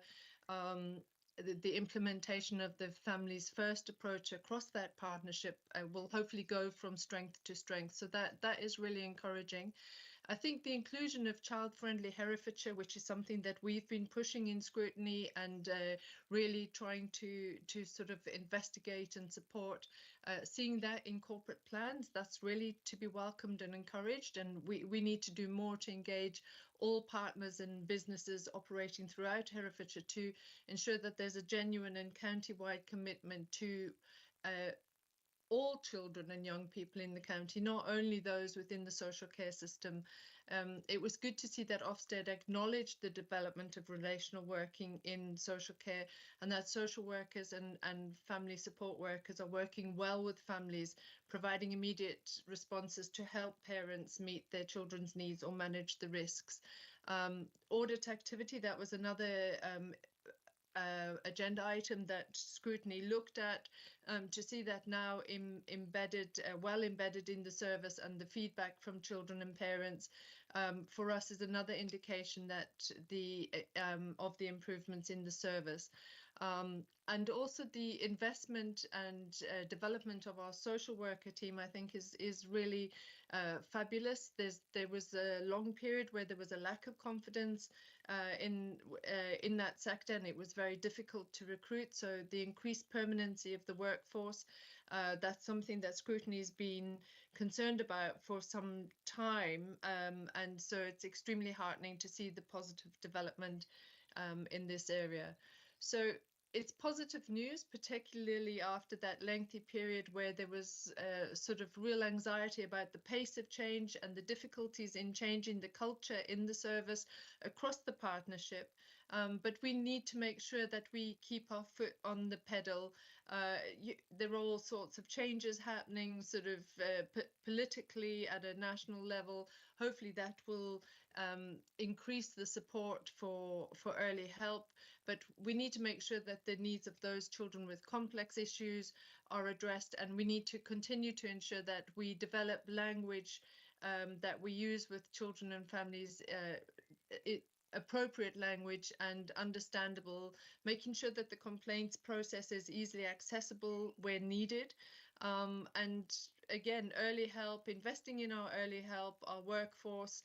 The implementation of the Families First approach across that partnership will hopefully go from strength to strength. So that is really encouraging. I think the inclusion of child-friendly Herefordshire, which is something that we've been pushing in scrutiny and really trying to sort of investigate and support, seeing that in corporate plans, that's really to be welcomed and encouraged. And we need to do more to engage all partners and businesses operating throughout Herefordshire to ensure that there's a genuine and county-wide commitment to all children and young people in the county, not only those within the social care system. It was good to see that Ofsted acknowledged the development of relational working in social care, and that social workers and family support workers are working well with families, providing immediate responses to help parents meet their children's needs or manage the risks. Audit activity, that was another agenda item that scrutiny looked at, to see that now well embedded in the service, and the feedback from children and parents for us is another indication that of the improvements in the service. And also the investment and development of our social worker team, I think, is really fabulous. There was a long period where there was a lack of confidence in that sector, and it was very difficult to recruit. So the increased permanency of the workforce, that's something that scrutiny has been concerned about for some time, and so it's extremely heartening to see the positive development in this area. So it's positive news, particularly after that lengthy period where there was sort of real anxiety about the pace of change and the difficulties in changing the culture in the service across the partnership. But we need to make sure that we keep our foot on the pedal. There are all sorts of changes happening sort of politically at a national level. Hopefully that will increase the support for early help, but we need to make sure that the needs of those children with complex issues are addressed, and we need to continue to ensure that we develop language that we use with children and families, appropriate language and understandable, making sure that the complaints process is easily accessible where needed. And again, early help, investing in our early help, our workforce,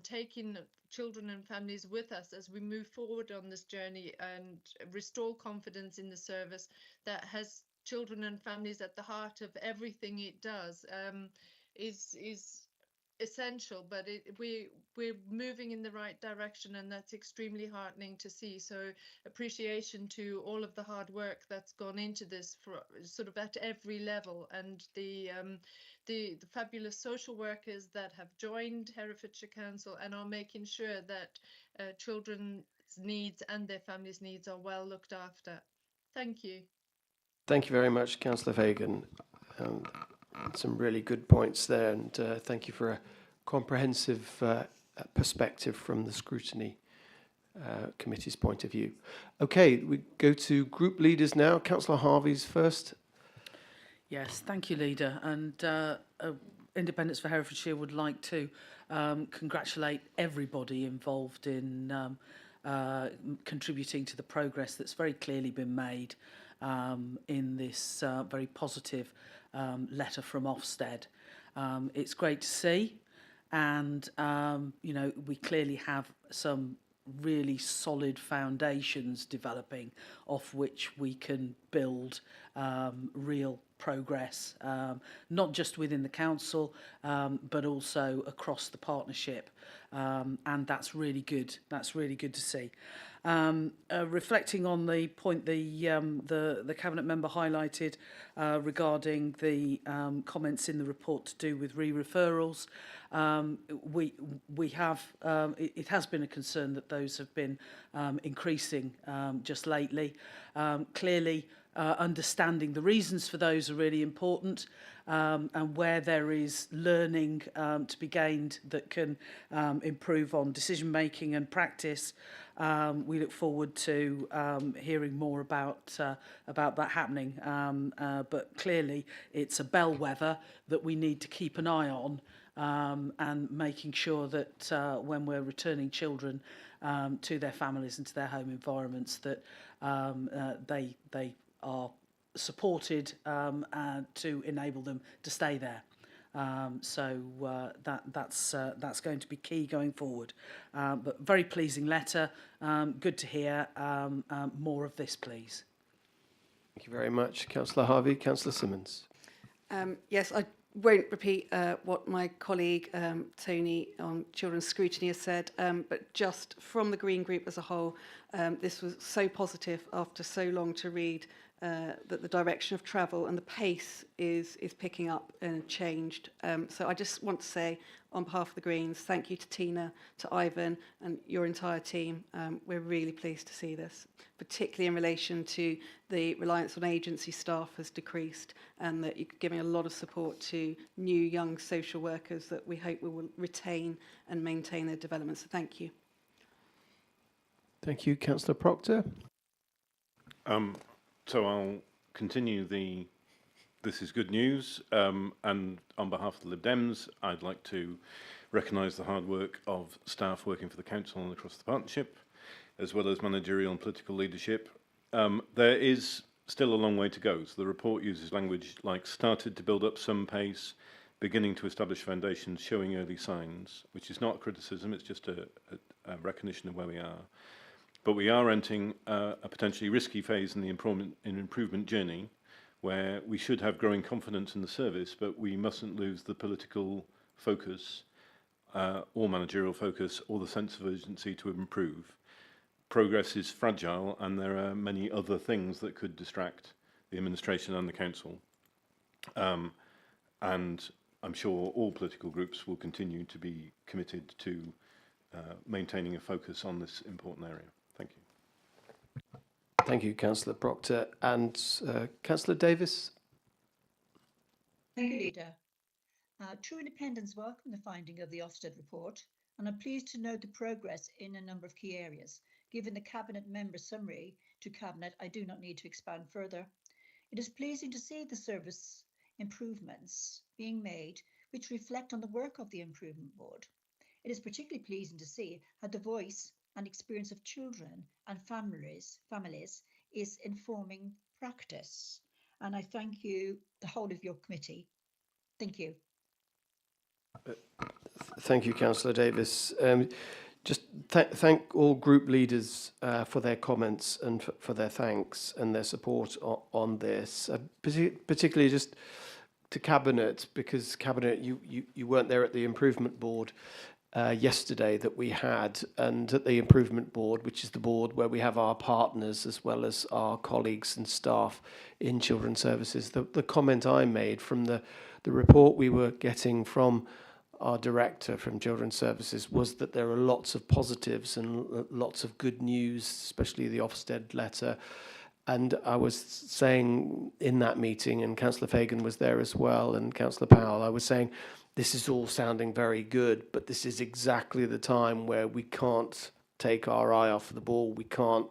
taking children and families with us as we move forward on this journey, and restore confidence in the service that has children and families at the heart of everything it does, is essential. But we're moving in the right direction, and that's extremely heartening to see. So appreciation to all of the hard work that's gone into this for sort of at every level, and the fabulous social workers that have joined Herefordshire Council and are making sure that children's needs and their families' needs are well looked after. Thank you. Thank you very much, Councillor Fagan. Some really good points there, and thank you for a comprehensive perspective from the scrutiny committee's point of view. Okay, we go to group leaders now. Councillor Harvey's first. Yes, thank you, Leader. And Independence for Herefordshire would like to congratulate everybody involved in contributing to the progress that's very clearly been made in this very positive letter from Ofsted. It's great to see, and you know, we clearly have some really solid foundations developing off which we can build real progress, not just within the council, but also across the partnership, and that's really good. That's really good to see. Reflecting on the point the cabinet member highlighted regarding the comments in the report to do with re-referrals, we have it has been a concern that those have been increasing just lately. Clearly, understanding the reasons for those are really important, and where there is learning to be gained that can improve on decision making and practice. We look forward to hearing more about that happening. But clearly, it's a bellwether that we need to keep an eye on, and making sure that when we're returning children to their families and to their home environments, that they are supported to enable them to stay there. So that's going to be key going forward. But very pleasing letter. Good to hear. More of this, please. Thank you very much, Councillor Harvey. Councillor Simmons. Yes, I won't repeat what my colleague Tony on children's scrutiny has said, but just from the Green Group as a whole, this was so positive after so long to read that the direction of travel and the pace is picking up and changed. So I just want to say, on behalf of the Greens, thank you to Tina, to Ivan and your entire team. We're really pleased to see this, particularly in relation to the reliance on agency staff has decreased, and that you're giving a lot of support to new young social workers that we hope will retain and maintain their development. So thank you. Thank you, Councillor Proctor. So I'll continue this is good news, and on behalf of the Lib Dems, I'd like to recognise the hard work of staff working for the council and across the partnership, as well as managerial and political leadership. There is still a long way to go. So the report uses language like started to build up some pace, beginning to establish foundations, showing early signs, which is not a criticism, it's just a recognition of where we are. But we are entering a potentially risky phase in the improvement journey, where we should have growing confidence in the service, but we mustn't lose the political focus or managerial focus or the sense of urgency to improve. Progress is fragile, and there are many other things that could distract the administration and the council. And I'm sure all political groups will continue to be committed to maintaining a focus on this important area. Thank you. Thank you, Councillor Proctor. And Councillor Davis. Thank you, Leader. True Independents welcome the finding of the Ofsted report, and I'm pleased to note the progress in a number of key areas. Given the Cabinet member summary to Cabinet, I do not need to expand further. It is pleasing to see the service improvements being made, which reflect on the work of the Improvement Board. It is particularly pleasing to see how the voice and experience of children and families is informing practice. And I thank you, the whole of your committee. Thank you. Thank you, Councillor Davis. Just thank all group leaders for their comments and for their thanks and their support on this, particularly just to Cabinet, because Cabinet, you weren't there at the Improvement Board yesterday that we had, and at the Improvement Board, which is the board where we have our partners as well as our colleagues and staff in children's services, the comment I made from the report we were getting from our director from Children's Services was that there are lots of positives and lots of good news, especially the Ofsted letter. And I was saying in that meeting, and Councillor Fagan was there as well, and Councillor Powell, I was saying, this is all sounding very good, but this is exactly the time where we can't take our eye off the ball. We can't,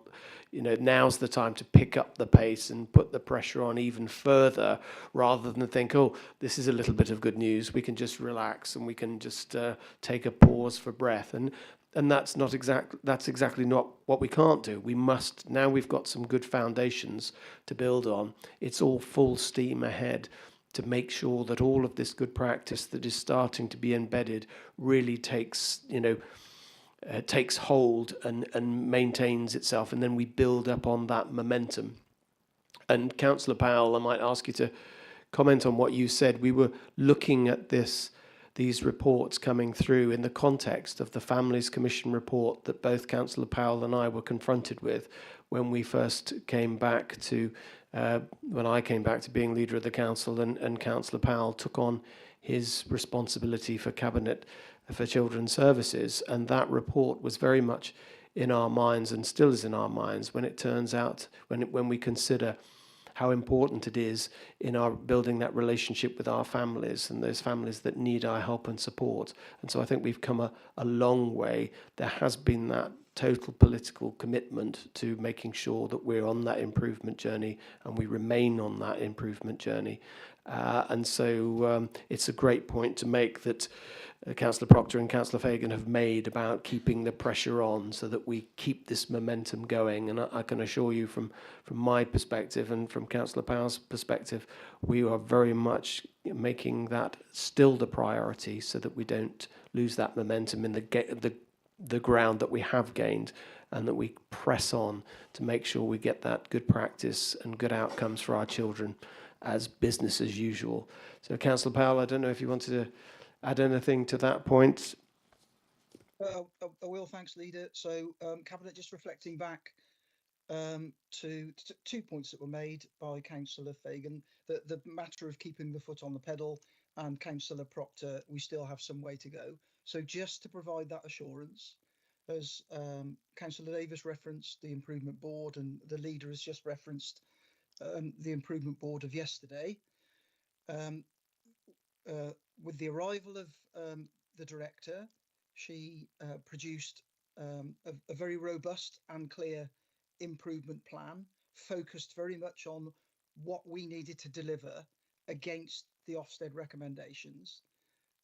now's the time to pick up the pace and put the pressure on even further, rather than think, oh, this is a little bit of good news. We can just relax and we can just take a pause for breath. And that's exactly not what we can't do. We must, now we've got some good foundations to build on, it's all full steam ahead to make sure that all of this good practice that is starting to be embedded really takes hold and maintains itself, and then we build up on that momentum. And Councillor Powell, I might ask you to comment on what you said. We were looking at these reports coming through in the context of the Families Commission report that both Councillor Powell and I were confronted with when we first came back to, when I came back to being leader of the council, and Councillor Powell took on his responsibility for Cabinet for Children's Services. And that report was very much in our minds, and still is in our minds, when it turns out, when we consider how important it is in our building that relationship with our families and those families that need our help and support. And so I think we've come a long way. There has been that total political commitment to making sure that we're on that improvement journey, and we remain on that improvement journey. And so it's a great point to make that Councillor Proctor and Councillor Fagan have made about keeping the pressure on so that we keep this momentum going. And I can assure you from my perspective and from Councillor Powell's perspective, we are very much making that still the priority so that we don't lose that momentum in the ground that we have gained, and that we press on to make sure we get that good practice and good outcomes for our children as business as usual. So Councillor Powell, I don't know if you wanted to add anything to that point. I will, thanks, Leader. So Cabinet, just reflecting back to 2 points that were made by Councillor Fagan, the matter of keeping the foot on the pedal, and Councillor Proctor, we still have some way to go. So just to provide that assurance, as Councillor Davis referenced the Improvement Board, and the Leader has just referenced the Improvement Board of yesterday. With the arrival of the Director, she produced a very robust and clear improvement plan, focused very much on what we needed to deliver against the Ofsted recommendations.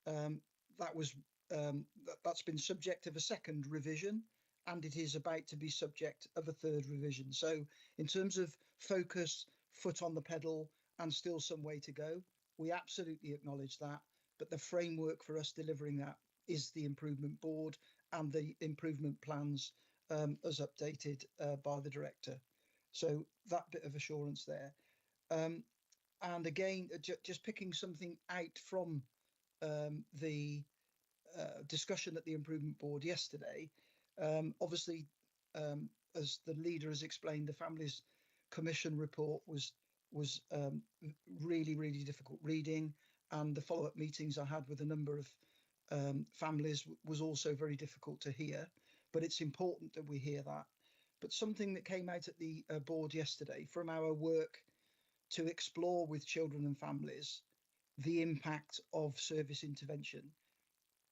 That's been subject of a second revision, and it is about to be subject of a third revision. So in terms of focus, foot on the pedal, and still some way to go, we absolutely acknowledge that. But the framework for us delivering that is the Improvement Board and the improvement plans as updated by the Director. So that bit of assurance there. And again, just picking something out from the discussion at the Improvement Board yesterday, obviously, as the Leader has explained, the Families Commission report was really, really difficult reading, and the follow-up meetings I had with a number of families was also very difficult to hear. But it's important that we hear that. But something that came out at the board yesterday from our work to explore with children and families the impact of service intervention,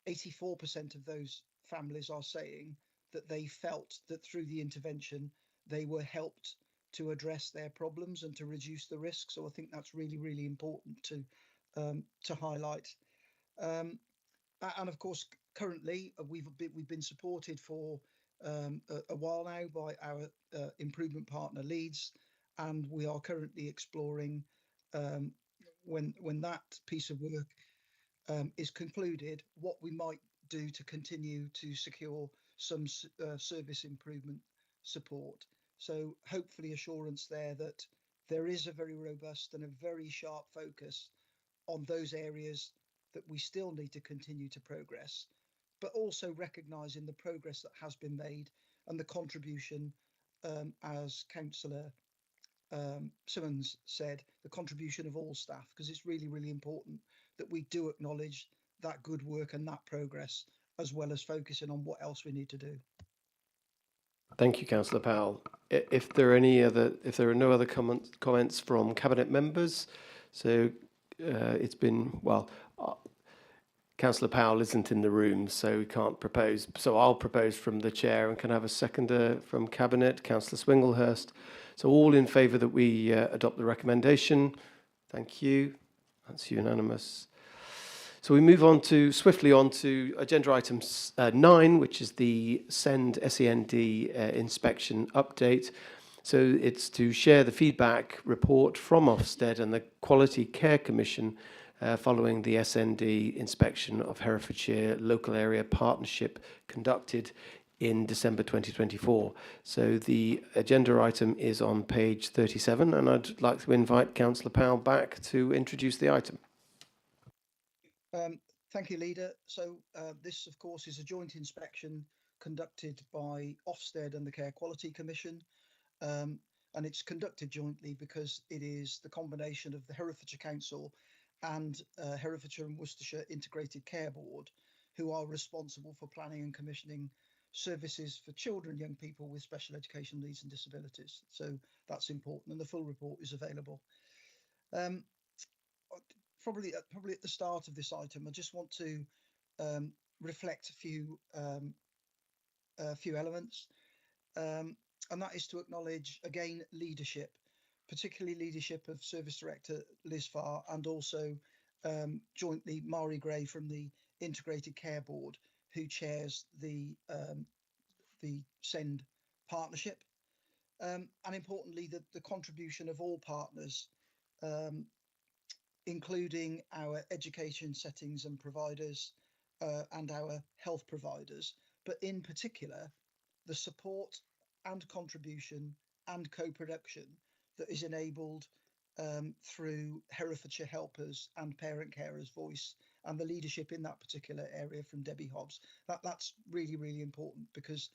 84% of those families are saying that they felt that through the intervention they were helped to address their problems and to reduce the risk. So I think that's really, really important to highlight. And of course, currently we've been supported for a while now by our improvement partner Leeds, and we are currently exploring when that piece of work is concluded, what we might do to continue to secure some service improvement support. So hopefully assurance there that there is a very robust and a very sharp focus on those areas that we still need to continue to progress, but also recognising the progress that has been made and the contribution, as Councillor Simmons said, the contribution of all staff, because it's really, really important that we do acknowledge that good work and that progress, as well as focusing on what else we need to do. Thank you, Councillor Powell. If there are no other comments from Cabinet members, so it's been, well, Councillor Powell isn't in the room, so we can't propose. So I'll propose from the chair, and can I have a seconder from Cabinet, Councillor Swinglehurst. So all in favour that we adopt the recommendation? Thank you. That's unanimous. So we move on to swiftly on to agenda item 9, which is the SEND inspection update. So it's to share the feedback report from Ofsted and the Quality Care Commission following the SND inspection of Herefordshire Local Area Partnership conducted in December 2024. So the agenda item is on page 37, and I'd like to invite Councillor Powell back to introduce the item. Thank you, Leader. So this, of course, is a joint inspection conducted by Ofsted and the Care Quality Commission. And it's conducted jointly because it is the combination of the Herefordshire Council and Herefordshire and Worcestershire Integrated Care Board, who are responsible for planning and commissioning services for children, young people with special education needs and disabilities. So that's important, and the full report is available. Probably at the start of this item, I just want to reflect a few elements. And that is to acknowledge, again, leadership, particularly leadership of Service Director Liz Farr, and also jointly Mari Gray from the Integrated Care Board, who chairs the SEND partnership. And importantly, the contribution of all partners, including our education settings and providers and our health providers, but in particular, the support and contribution and co-production that is enabled through Herefordshire Helpers and Parent Carers Voice, and the leadership in that particular area from Debbie Hobbs. That's really, really important, because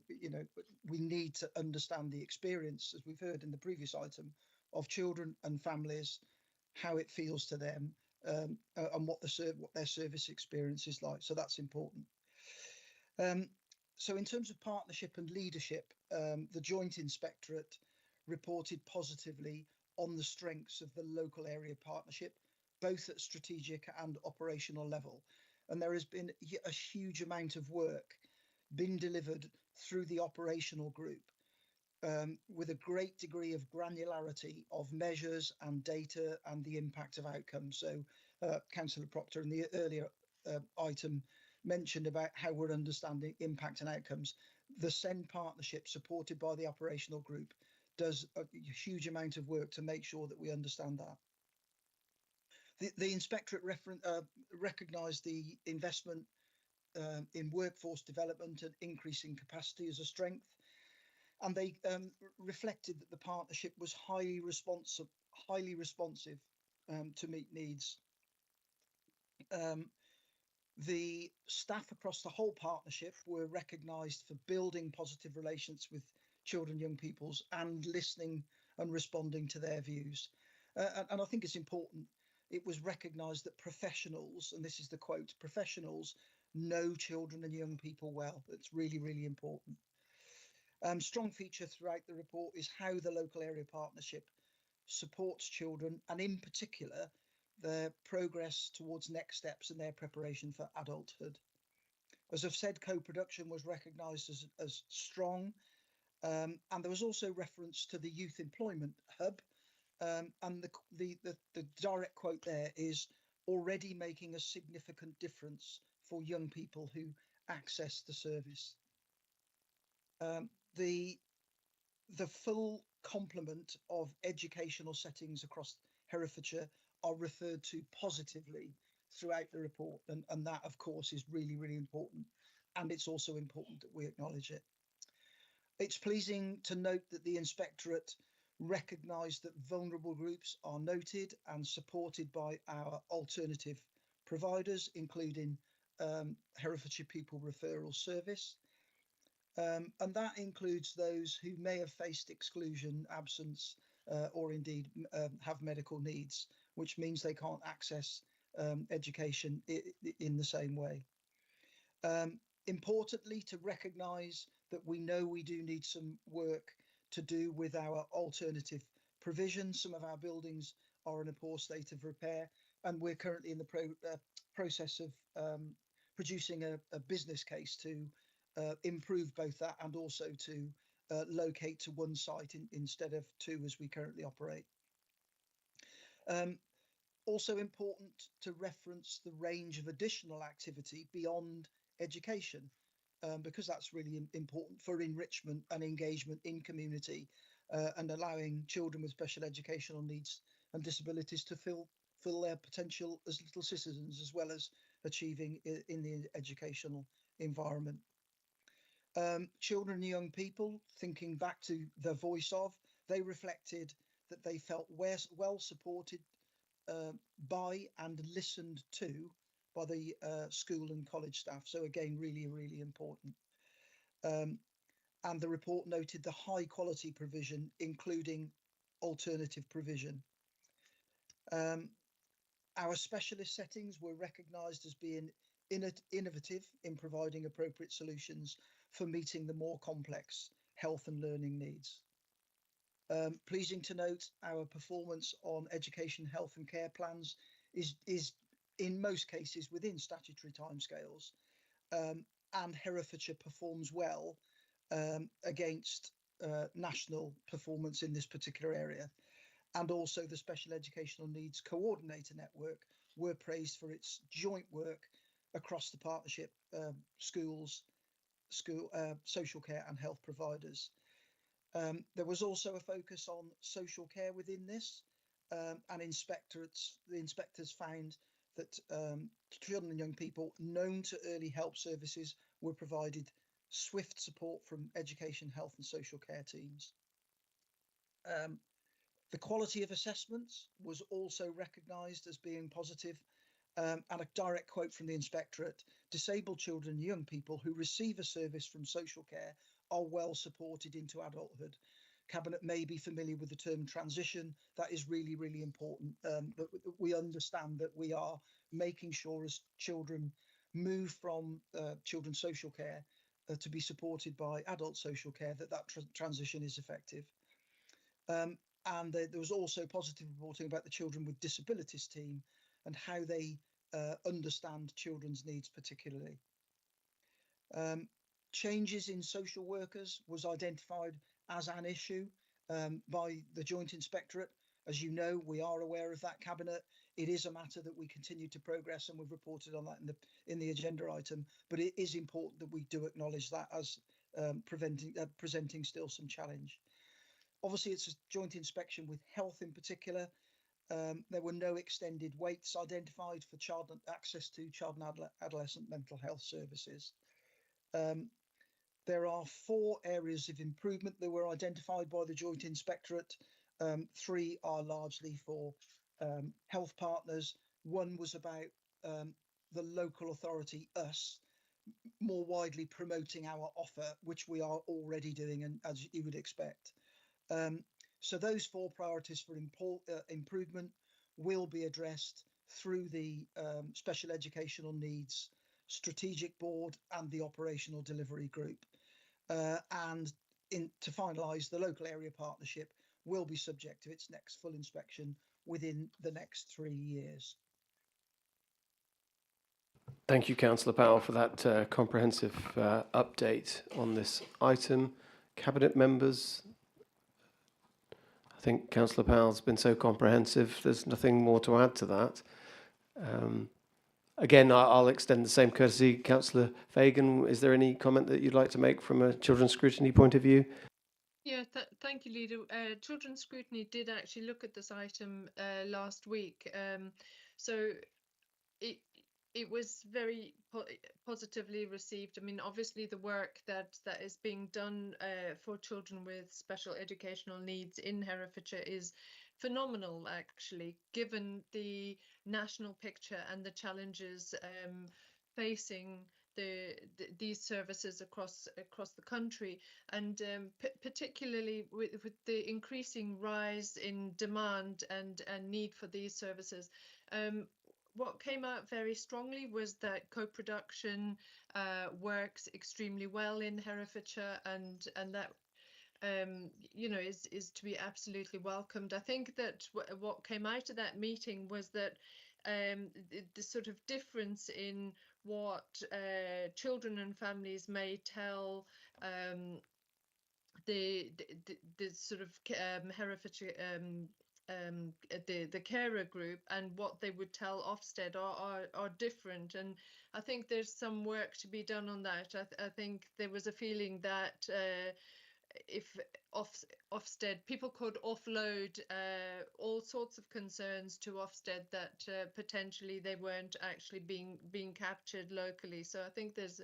you know, we need to understand the experience, as we've heard in the previous item, of children and families, how it feels to them, and what their service experience is like. So that's important. So in terms of partnership and leadership, the Joint Inspectorate reported positively on the strengths of the local area partnership, both at strategic and operational level. And there has been a huge amount of work been delivered through the operational group, with a great degree of granularity of measures and data and the impact of outcomes. So Councillor Proctor in the earlier item mentioned about how we're understanding impact and outcomes. The SEND partnership, supported by the operational group, does a huge amount of work to make sure that we understand that. The Inspectorate recognised the investment in workforce development and increasing capacity as a strength, and they reflected that the partnership was highly responsive to meet needs. The staff across the whole partnership were recognised for building positive relations with children, young peoples, and listening and responding to their views. And I think it's important, it was recognised that professionals, and this is the quote, professionals know children and young people well. It's really, really important. Strong feature throughout the report is how the local area partnership supports children, and in particular, their progress towards next steps and their preparation for adulthood. As I've said, co-production was recognised as strong, and there was also reference to the Youth Employment Hub, and the direct quote there is, already making a significant difference for young people who access the service. The full complement of educational settings across Herefordshire are referred to positively throughout the report, and that, of course, is really, really important, and it's also important that we acknowledge it. It's pleasing to note that the Inspectorate recognised that vulnerable groups are noted and supported by our alternative providers, including Herefordshire People Referral Service, and that includes those who may have faced exclusion, absence, or indeed have medical needs, which means they can't access education in the same way. Importantly, to recognise that we know we do need some work to do with our alternative provisions. Some of our buildings are in a poor state of repair, and we're currently in the process of producing a business case to improve both that and also to locate to one site instead of two as we currently operate. Also important to reference the range of additional activity beyond education, because that's really important for enrichment and engagement in community, and allowing children with special educational needs and disabilities to fulfill their potential as little citizens, as well as achieving in the educational environment. Children and young people, thinking back to the voice of, they reflected that they felt well supported by and listened to by the school and college staff. So again, really, really important. And the report noted the high quality provision, including alternative provision. Our specialist settings were recognised as being innovative in providing appropriate solutions for meeting the more complex health and learning needs. Pleasing to note, our performance on education, health and care plans is in most cases within statutory timescales, and Herefordshire performs well against national performance in this particular area. And also the Special Educational Needs Coordinator Network were praised for its joint work across the partnership, schools, social care and health providers. There was also a focus on social care within this, and the inspectors found that children and young people known to early help services were provided swift support from education, health and social care teams. The quality of assessments was also recognised as being positive, and a direct quote from the inspectorate: disabled children and young people who receive a service from social care are well supported into adulthood. Cabinet may be familiar with the term transition. That is really, really important. But we understand that we are making sure as children move from children's social care to be supported by adult social care, that transition is effective. And there was also positive reporting about the Children with Disabilities team and how they understand children's needs particularly. Changes in social workers was identified as an issue by the Joint Inspectorate. As you know, we are aware of that, Cabinet. It is a matter that we continue to progress, and we've reported on that in the agenda item. But it is important that we do acknowledge that as presenting still some challenge. Obviously, it's a joint inspection with health in particular. There were no extended waits identified for access to child and adolescent mental health services. There are 4 areas of improvement that were identified by the Joint Inspectorate. 3 are largely for health partners. 1 was about the local authority, us, more widely promoting our offer, which we are already doing, and as you would expect. So those 4 priorities for improvement will be addressed through the Special Educational Needs Strategic Board and the Operational Delivery Group. And to finalise, the local area partnership will be subject to its next full inspection within the next 3 years. Thank you, Councillor Powell, for that comprehensive update on this item. Cabinet members, I think Councillor Powell's been so comprehensive, there's nothing more to add to that. Again, I'll extend the same courtesy. Councillor Fagan, is there any comment that you'd like to make from a children's scrutiny point of view? Yeah, thank you, Leader. Children's Scrutiny did actually look at this item last week. So it was very positively received. I mean, obviously the work that is being done for children with special educational needs in Herefordshire is phenomenal, actually, given the national picture and the challenges facing these services across the country, and particularly with the increasing rise in demand and need for these services. What came out very strongly was that co-production works extremely well in Herefordshire, and that you know, is to be absolutely welcomed. I think that what came out of that meeting was that the sort of difference in what children and families may tell the sort of Herefordshire the carer group and what they would tell Ofsted are different, and I think there's some work to be done on that. I think there was a feeling that if Ofsted, people could offload all sorts of concerns to Ofsted that potentially they weren't actually being captured locally. So I think there's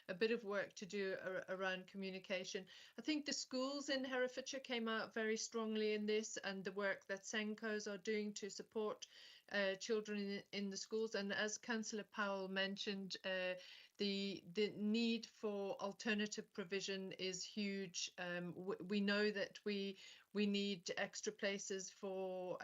a bit of work to do around communication. I think the schools in Herefordshire came out very strongly in this, and the work that Senkos are doing to support children in the schools. And as Councillor Powell mentioned, the need for alternative provision is huge. We know that we need extra places for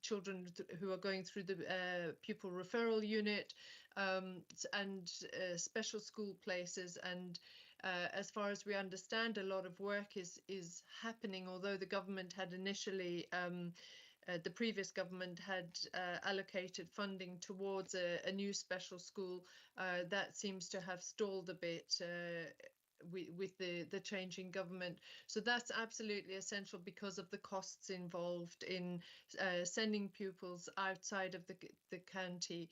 children who are going through the pupil referral unit and special school places. And as far as we understand, a lot of work is happening, although the government had initially the previous government had allocated funding towards a new special school. That seems to have stalled a bit with the changing government. So that's absolutely essential because of the costs involved in sending pupils outside of the county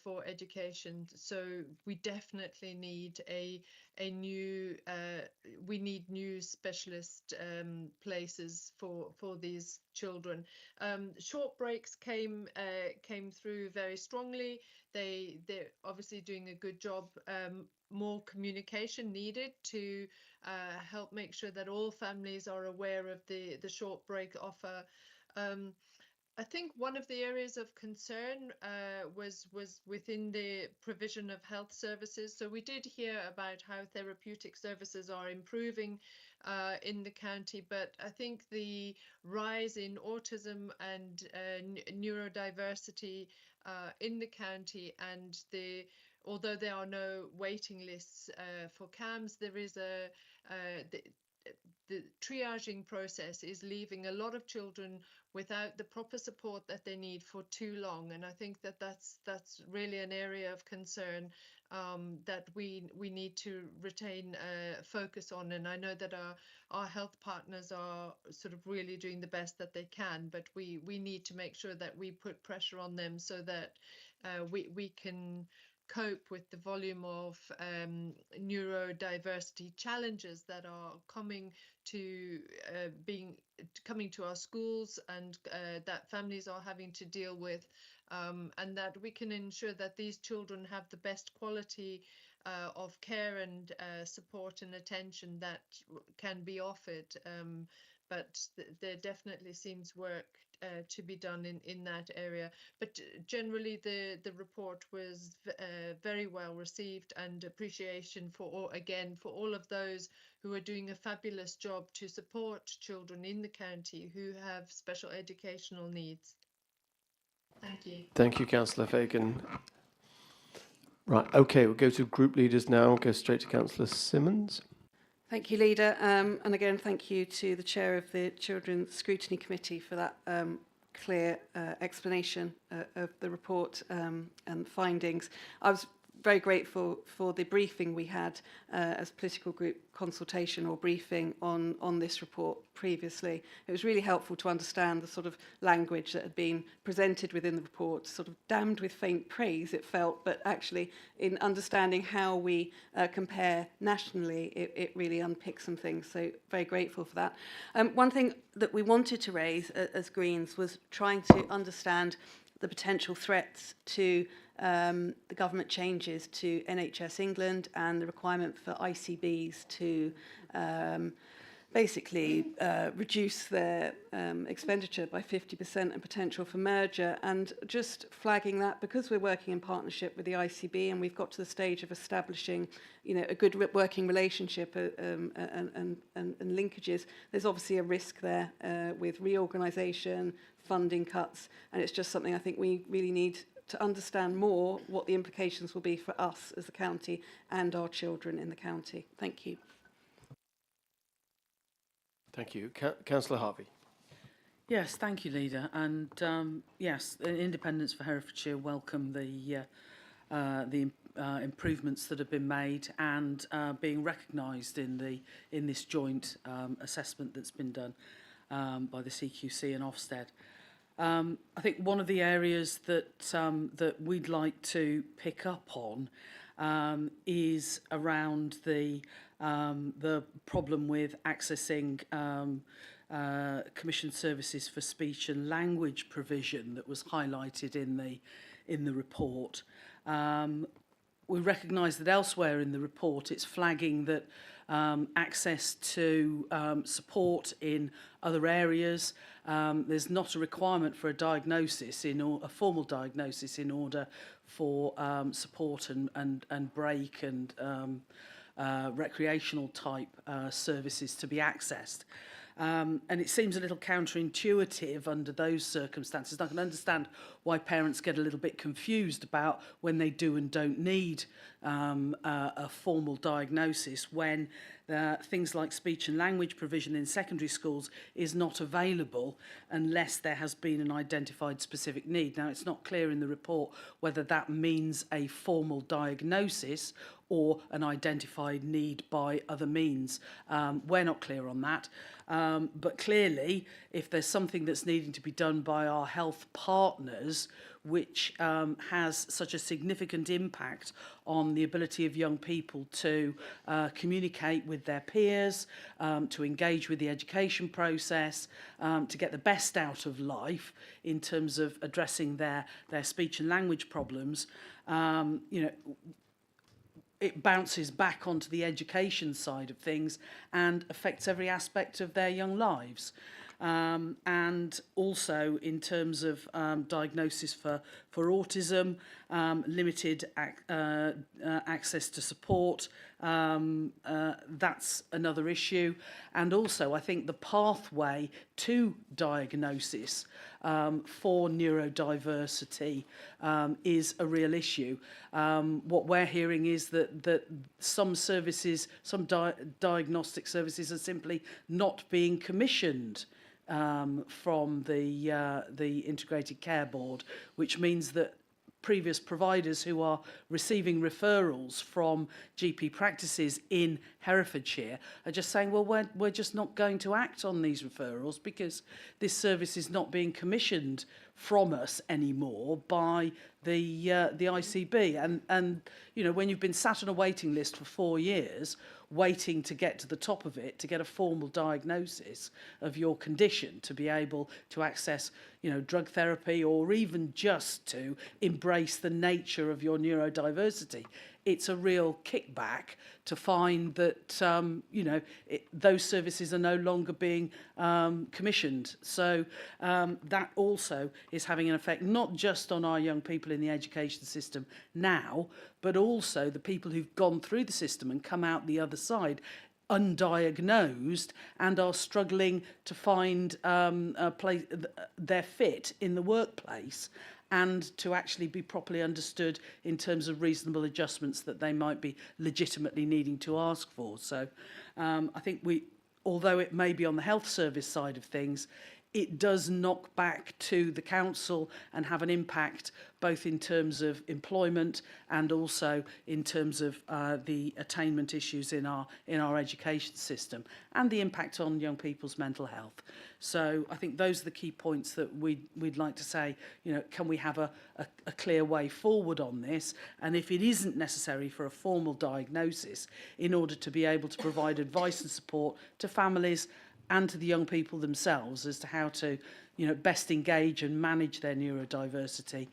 for education. So we definitely need a new we need new specialist places for these children. Short breaks came through very strongly. They're obviously doing a good job. More communication needed to help make sure that all families are aware of the short break offer. I think one of the areas of concern was within the provision of health services. So we did hear about how therapeutic services are improving in the county, but I think the rise in autism and neurodiversity in the county, and although there are no waiting lists for CAMHS, there is the triaging process is leaving a lot of children without the proper support that they need for too long, and I think that's really an area of concern that we need to retain focus on. And I know that our health partners are sort of really doing the best that they can, but we need to make sure that we put pressure on them so that we can cope with the volume of neurodiversity challenges that are coming to our schools, and that families are having to deal with, and that we can ensure that these children have the best quality of care and support and attention that can be offered. But there definitely seems work to be done in that area. But generally the report was very well received, and appreciation for all of those who are doing a fabulous job to support children in the county who have special educational needs. Thank you. Thank you, Councillor Fagan. Right, okay, we'll go to group leaders now. Go straight to Councillor Simmons. Thank you, Leader. And again, thank you to the Chair of the Children's Scrutiny Committee for that clear explanation of the report and findings. I was very grateful for the briefing we had as political group consultation or briefing on this report previously. It was really helpful to understand the sort of language that had been presented within the report, sort of damned with faint praise it felt, but actually in understanding how we compare nationally, it really unpicked some things. So very grateful for that. One thing that we wanted to raise as Greens was trying to understand the potential threats to the government changes to NHS England and the requirement for ICBs to basically reduce their expenditure by 50% and potential for merger, and just flagging that because we're working in partnership with the ICB and we've got to the stage of establishing, you know, a good working relationship and linkages, there's obviously a risk there with reorganisation, funding cuts, and it's just something I think we really need to understand more what the implications will be for us as a county and our children in the county. Thank you. Thank you. Councillor Harvey. Yes, thank you, Leader. And yes, Independence for Herefordshire welcome the improvements that have been made and being recognised in this joint assessment that's been done by the CQC and Ofsted. I think one of the areas that we'd like to pick up on is around the problem with accessing commissioned services for speech and language provision that was highlighted in the report. We recognise that elsewhere in the report it's flagging that access to support in other areas, there's not a requirement for a diagnosis, a formal diagnosis, in order for support and break and recreational type services to be accessed. And it seems a little counterintuitive under those circumstances. I can understand why parents get a little bit confused about when they do and don't need a formal diagnosis, when things like speech and language provision in secondary schools is not available unless there has been an identified specific need. Now, it's not clear in the report whether that means a formal diagnosis or an identified need by other means. We're not clear on that. But clearly, if there's something that's needing to be done by our health partners, which has such a significant impact on the ability of young people to communicate with their peers, to engage with the education process, to get the best out of life in terms of addressing their speech and language problems, you know, it bounces back onto the education side of things and affects every aspect of their young lives. And also in terms of diagnosis for autism, limited access to support, that's another issue. And also I think the pathway to diagnosis for neurodiversity is a real issue. What we're hearing is that some services, some diagnostic services are simply not being commissioned from the Integrated Care Board, which means that previous providers who are receiving referrals from GP practices in Herefordshire are just saying, well, we're just not going to act on these referrals because this service is not being commissioned from us anymore by the ICB. And you know, when you've been sat on a waiting list for 4 years, waiting to get to the top of it, to get a formal diagnosis of your condition, to be able to access, you know, drug therapy, or even just to embrace the nature of your neurodiversity, it's a real kickback to find that, you know, those services are no longer being commissioned. So that also is having an effect not just on our young people in the education system now, but also the people who've gone through the system and come out the other side undiagnosed and are struggling to find their fit in the workplace, and to actually be properly understood in terms of reasonable adjustments that they might be legitimately needing to ask for. So I think although it may be on the health service side of things, it does knock back to the council and have an impact both in terms of employment and also in terms of the attainment issues in our education system and the impact on young people's mental health. So I think those are the key points that we'd like to say, you know, can we have a clear way forward on this? And if it isn't necessary for a formal diagnosis, in order to be able to provide advice and support to families and to the young people themselves as to how to, you know, best engage and manage their neurodiversity,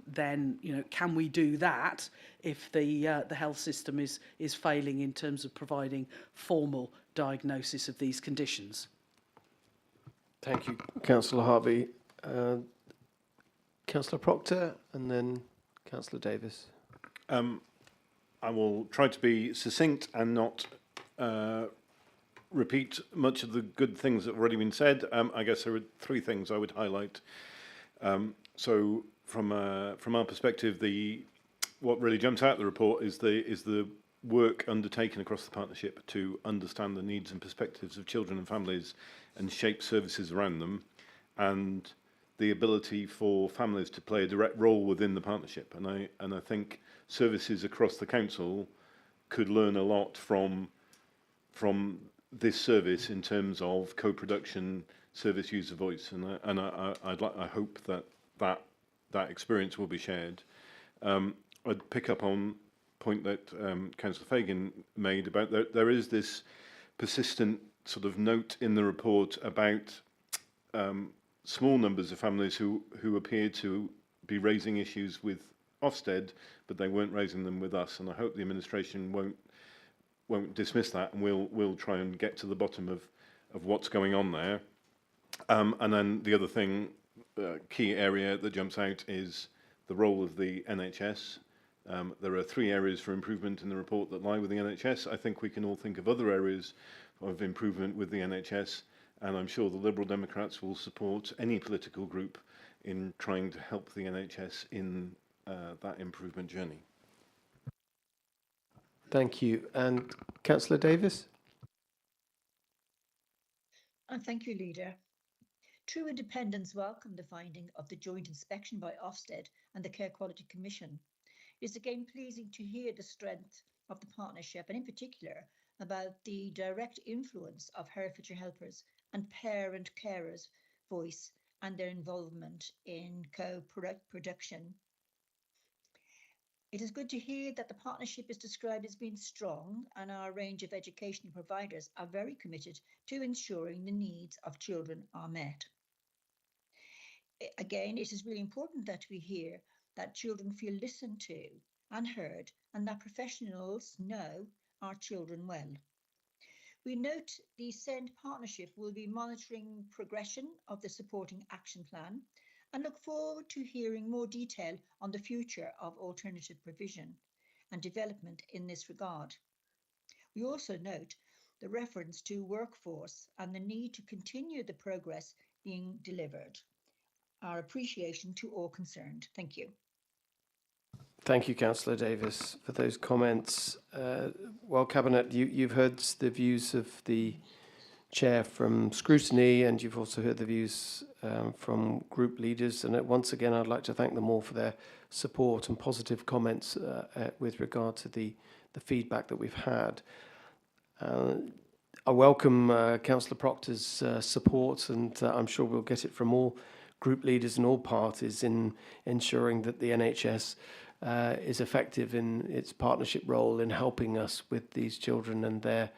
then, you know, can we do that if the health system is failing in terms of providing formal diagnosis of these conditions? Thank you, Councillor Harvey. Councillor Proctor and then Councillor Davis. I will try to be succinct and not repeat much of the good things that have already been said. I guess there are three things I would highlight. So from our perspective, what really jumps out of the report is the work undertaken across the partnership to understand the needs and perspectives of children and families and shape services around them, and the ability for families to play a direct role within the partnership. And I think services across the council could learn a lot from this service in terms of co-production, service user voice, and I hope that experience will be shared. I'd pick up on point that Councillor Fagan made about there is this persistent sort of note in the report about small numbers of families who appear to be raising issues with Ofsted, but they weren't raising them with us, and I hope the administration won't dismiss that, and we'll try and get to the bottom of what's going on there. And then the other thing, key area that jumps out is the role of the NHS. There are 3 areas for improvement in the report that lie with the NHS. I think we can all think of other areas of improvement with the NHS, and I'm sure the Liberal Democrats will support any political group in trying to help the NHS in that improvement journey. Thank you. And Councillor Davis? And thank you, Leader. True Independents welcome the finding of the joint inspection by Ofsted and the Care Quality Commission. It is again pleasing to hear the strength of the partnership, and in particular about the direct influence of Herefordshire Helpers and parent carers' voice and their involvement in co-production. It is good to hear that the partnership is described as being strong, and our range of educational providers are very committed to ensuring the needs of children are met. Again, it is really important that we hear that children feel listened to and heard, and that professionals know our children well. We note the SEND partnership will be monitoring progression of the supporting action plan and look forward to hearing more detail on the future of alternative provision and development in this regard. We also note the reference to workforce and the need to continue the progress being delivered. Our appreciation to all concerned. Thank you. Thank you, Councillor Davis, for those comments. Well, Cabinet, you've heard the views of the Chair from Scrutiny, and you've also heard the views from group leaders. And once again, I'd like to thank them all for their support and positive comments with regard to the feedback that we've had. I welcome Councillor Proctor's support, and I'm sure we'll get it from all group leaders and all parties in ensuring that the NHS is effective in its partnership role in helping us with these children and their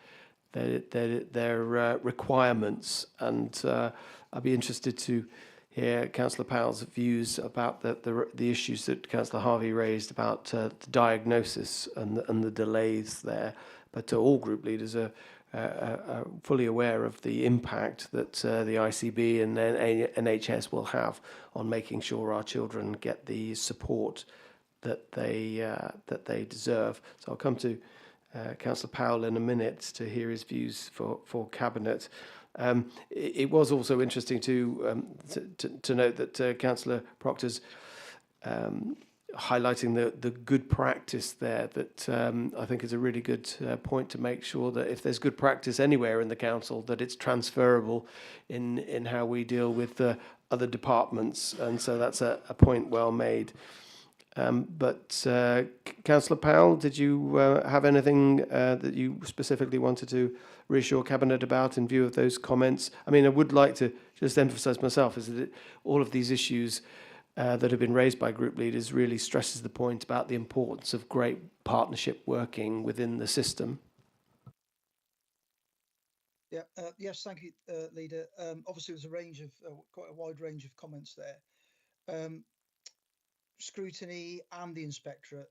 requirements. And I'd be interested to hear Councillor Powell's views about the issues that Councillor Harvey raised about the diagnosis and the delays there. But all group leaders are fully aware of the impact that the ICB and then NHS will have on making sure our children get the support that they deserve. So I'll come to Councillor Powell in a minute to hear his views for Cabinet. It was also interesting to note that Councillor Proctor's highlighting the good practice there, that I think is a really good point to make sure that if there's good practice anywhere in the council, that it's transferable in how we deal with the other departments, and so that's a point well made. But Councillor Powell, did you have anything that you specifically wanted to reassure Cabinet about in view of those comments? I mean, I would like to just emphasise myself is that all of these issues that have been raised by group leaders really stresses the point about the importance of great partnership working within the system. Yeah, yes, thank you, Leader. Obviously, there's a range of quite a wide range of comments there. Scrutiny and the Inspectorate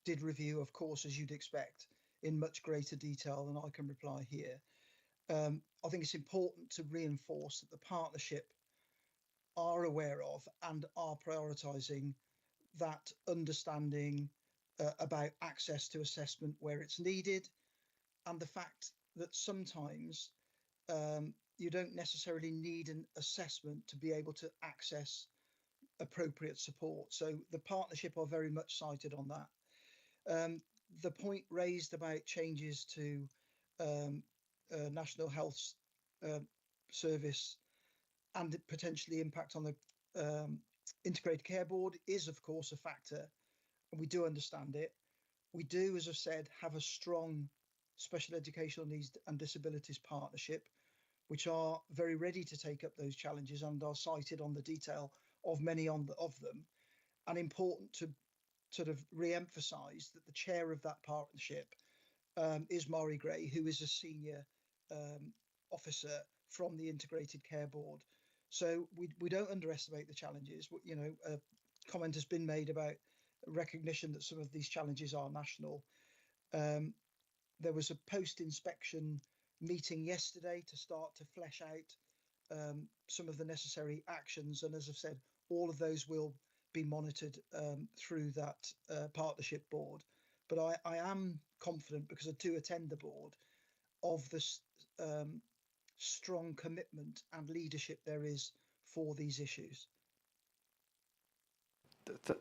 did review, of course, as you'd expect, in much greater detail than I can reply here. I think it's important to reinforce that the partnership are aware of and are prioritising that understanding about access to assessment where it's needed, and the fact that sometimes you don't necessarily need an assessment to be able to access appropriate support. So the partnership are very much cited on that. The point raised about changes to National Health Service and potentially impact on the Integrated Care Board is, of course, a factor, and we do understand it. We do, as I've said, have a strong special educational needs and disabilities partnership, which are very ready to take up those challenges and are cited on the detail of many of them. And important to sort of re-emphasise that the chair of that partnership is Mari Gray, who is a senior officer from the Integrated Care Board. So we don't underestimate the challenges. You know, a comment has been made about recognition that some of these challenges are national. There was a post-inspection meeting yesterday to start to flesh out some of the necessary actions, and as I've said, all of those will be monitored through that partnership board. But I am confident, because I do attend the board, of this strong commitment and leadership there is for these issues.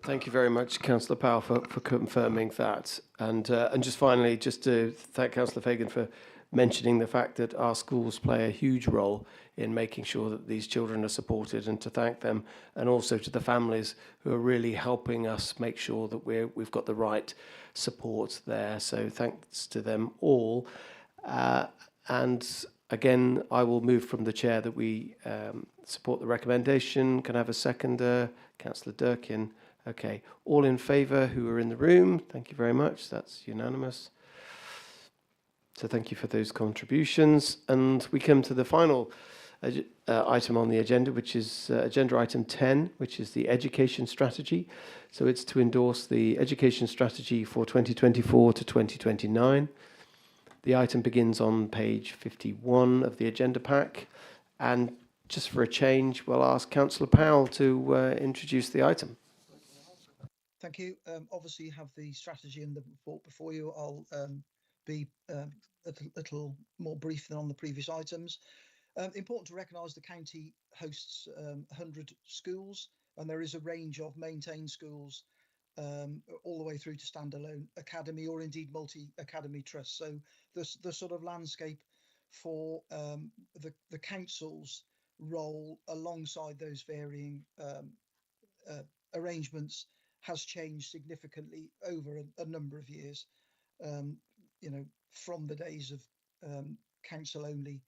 Thank you very much, Councillor Powell, for confirming that. And just finally, just to thank Councillor Fagan for mentioning the fact that our schools play a huge role in making sure that these children are supported, and to thank them, and also to the families who are really helping us make sure that we've got the right support there. So thanks to them all. And again, I will move from the chair that we support the recommendation. Can I have a seconder? Councillor Durkin. Okay. All in favour who are in the room? Thank you very much. That's unanimous. So thank you for those contributions. And we come to the final item on the agenda, which is agenda item 10, which is the education strategy. So it's to endorse the education strategy for 2024 to 2029. The item begins on page 51 of the agenda pack. And just for a change, we'll ask Councillor Powell to introduce the item. Thank you. Obviously, you have the strategy and the report before you. I'll be a little more brief than on the previous items. Important to recognise the county hosts 100 schools, and there is a range of maintained schools all the way through to standalone academy or indeed multi-academy trusts. So the sort of landscape for the council's role alongside those varying arrangements has changed significantly over a number of years. You know, from the days of council only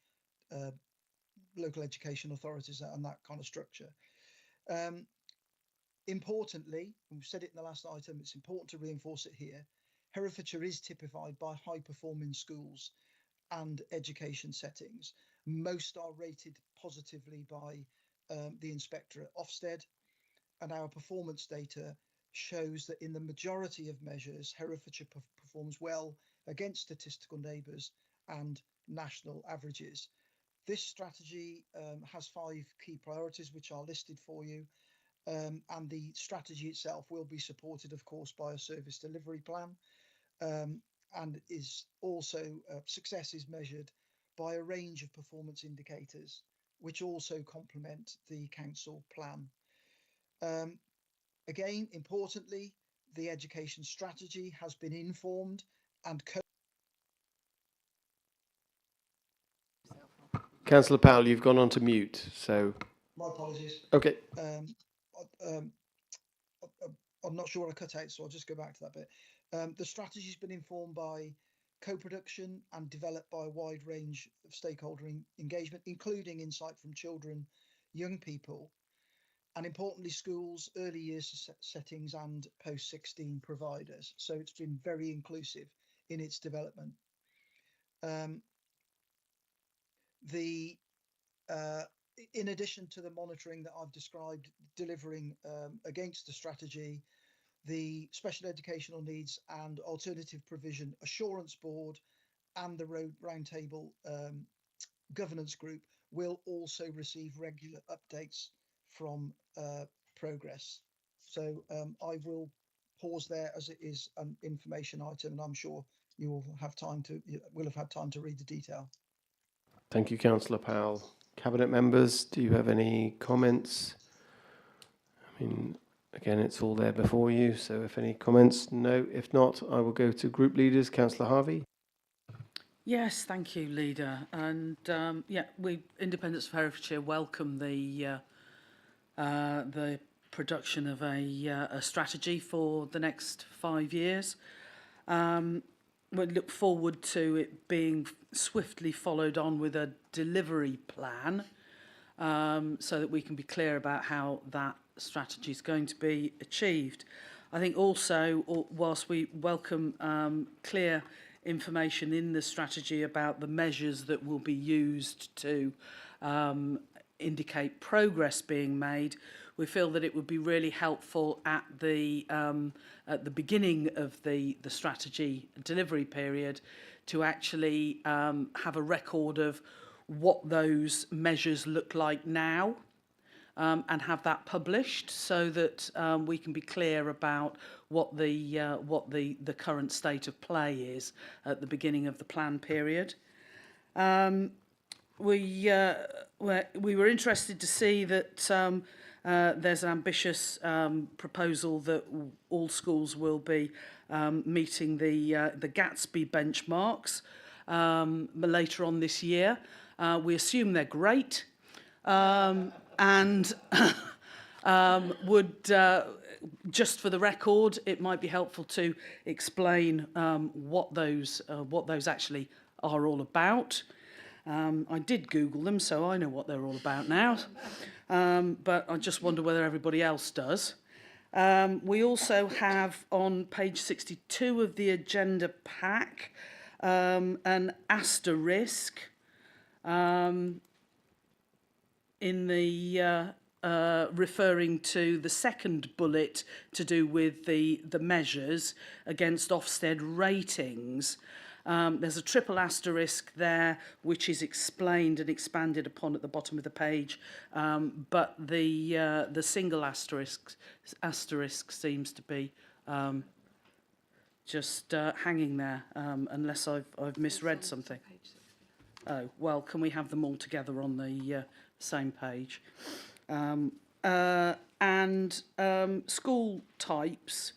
local education authorities and that kind of structure. Importantly, we've said it in the last item, it's important to reinforce it here. Herefordshire is typified by high performing schools and education settings. Most are rated positively by the inspector at Ofsted, and our performance data shows that in the majority of measures, Herefordshire performs well against statistical neighbours and national averages. This strategy has 5 key priorities which are listed for you, and the strategy itself will be supported, of course, by a service delivery plan, and is also success is measured by a range of performance indicators which also complement the council plan. Again, importantly, the education strategy has been informed and Councillor Powell, you've gone on to mute, so... My apologies. Okay. I'm not sure what I cut out, so I'll just go back to that bit. The strategy's been informed by co-production and developed by a wide range of stakeholder engagement, including insight from children, young people, and importantly, schools, early years settings and post-16 providers. So it's been very inclusive in its development. In addition to the monitoring that I've described, delivering against the strategy, the Special Educational Needs and Alternative Provision Assurance Board and the Roundtable Governance Group will also receive regular updates from progress. So I will pause there, as it is an information item, and I'm sure you will have time to had time to read the detail. Thank you, Councillor Powell. Cabinet members, do you have any comments? I mean, again, it's all there before you, so if any comments, no. If not, I will go to group leaders. Councillor Harvey. Yes, thank you, Leader. And yeah, we, Independents of Herefordshire, welcome the production of a strategy for the next 5 years. we look forward to it being swiftly followed on with a delivery plan, so that we can be clear about how that strategy is going to be achieved. I think also, whilst we welcome clear information in the strategy about the measures that will be used to indicate progress being made, we feel that it would be really helpful at the beginning of the strategy delivery period to actually have a record of what those measures look like now, and have that published so that we can be clear about what the current state of play is at the beginning of the plan period. We were interested to see that there's an ambitious proposal that all schools will be meeting the Gatsby benchmarks later on this year. We assume they're great, and would, just for the record, it might be helpful to explain what those actually are all about. I did Google them, so I know what they're all about now, but I just wonder whether everybody else does. We also have on page 62 of the agenda pack an asterisk in the referring to the second bullet to do with the measures against Ofsted ratings. There's a triple asterisk there, which is explained and expanded upon at the bottom of the page, but the single asterisk seems to be just hanging there, unless I've misread something. Oh, well, can we have them all together on the same page? And school types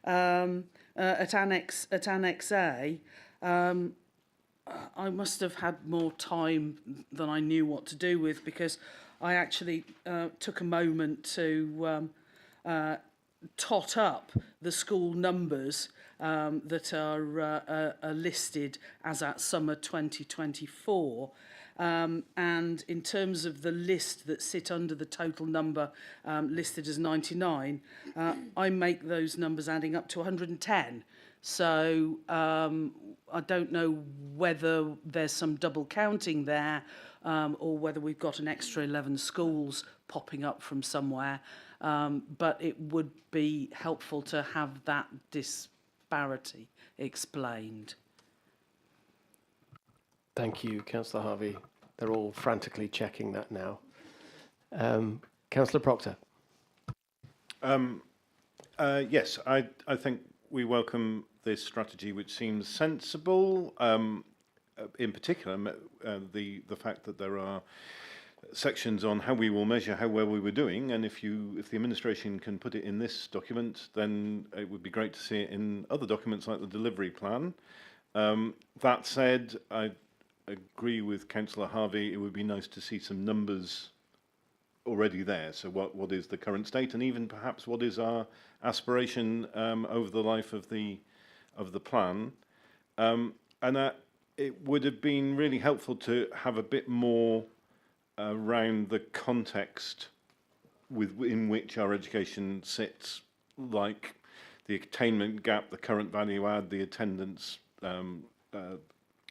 at Annex A. I must have had more time than I knew what to do with, because I actually took a moment to tot up the school numbers that are listed as at summer 2024. And in terms of the list that sit under the total number listed as 99, I make those numbers adding up to 110. So I don't know whether there's some double counting there, or whether we've got an extra 11 schools popping up from somewhere. But it would be helpful to have that disparity explained. Thank you, Councillor Harvey. They're all frantically checking that now. Councillor Proctor. Yes, I think we welcome this strategy, which seems sensible. In particular, the fact that there are sections on how we will measure how well we were doing, and if the administration can put it in this document, then it would be great to see it in other documents like the delivery plan. That said, I agree with Councillor Harvey. It would be nice to see some numbers already there. So what is the current state, and even perhaps what is our aspiration over the life of the plan? And it would have been really helpful to have a bit more around the context in which our education sits, like the attainment gap, the current value add, the attendance,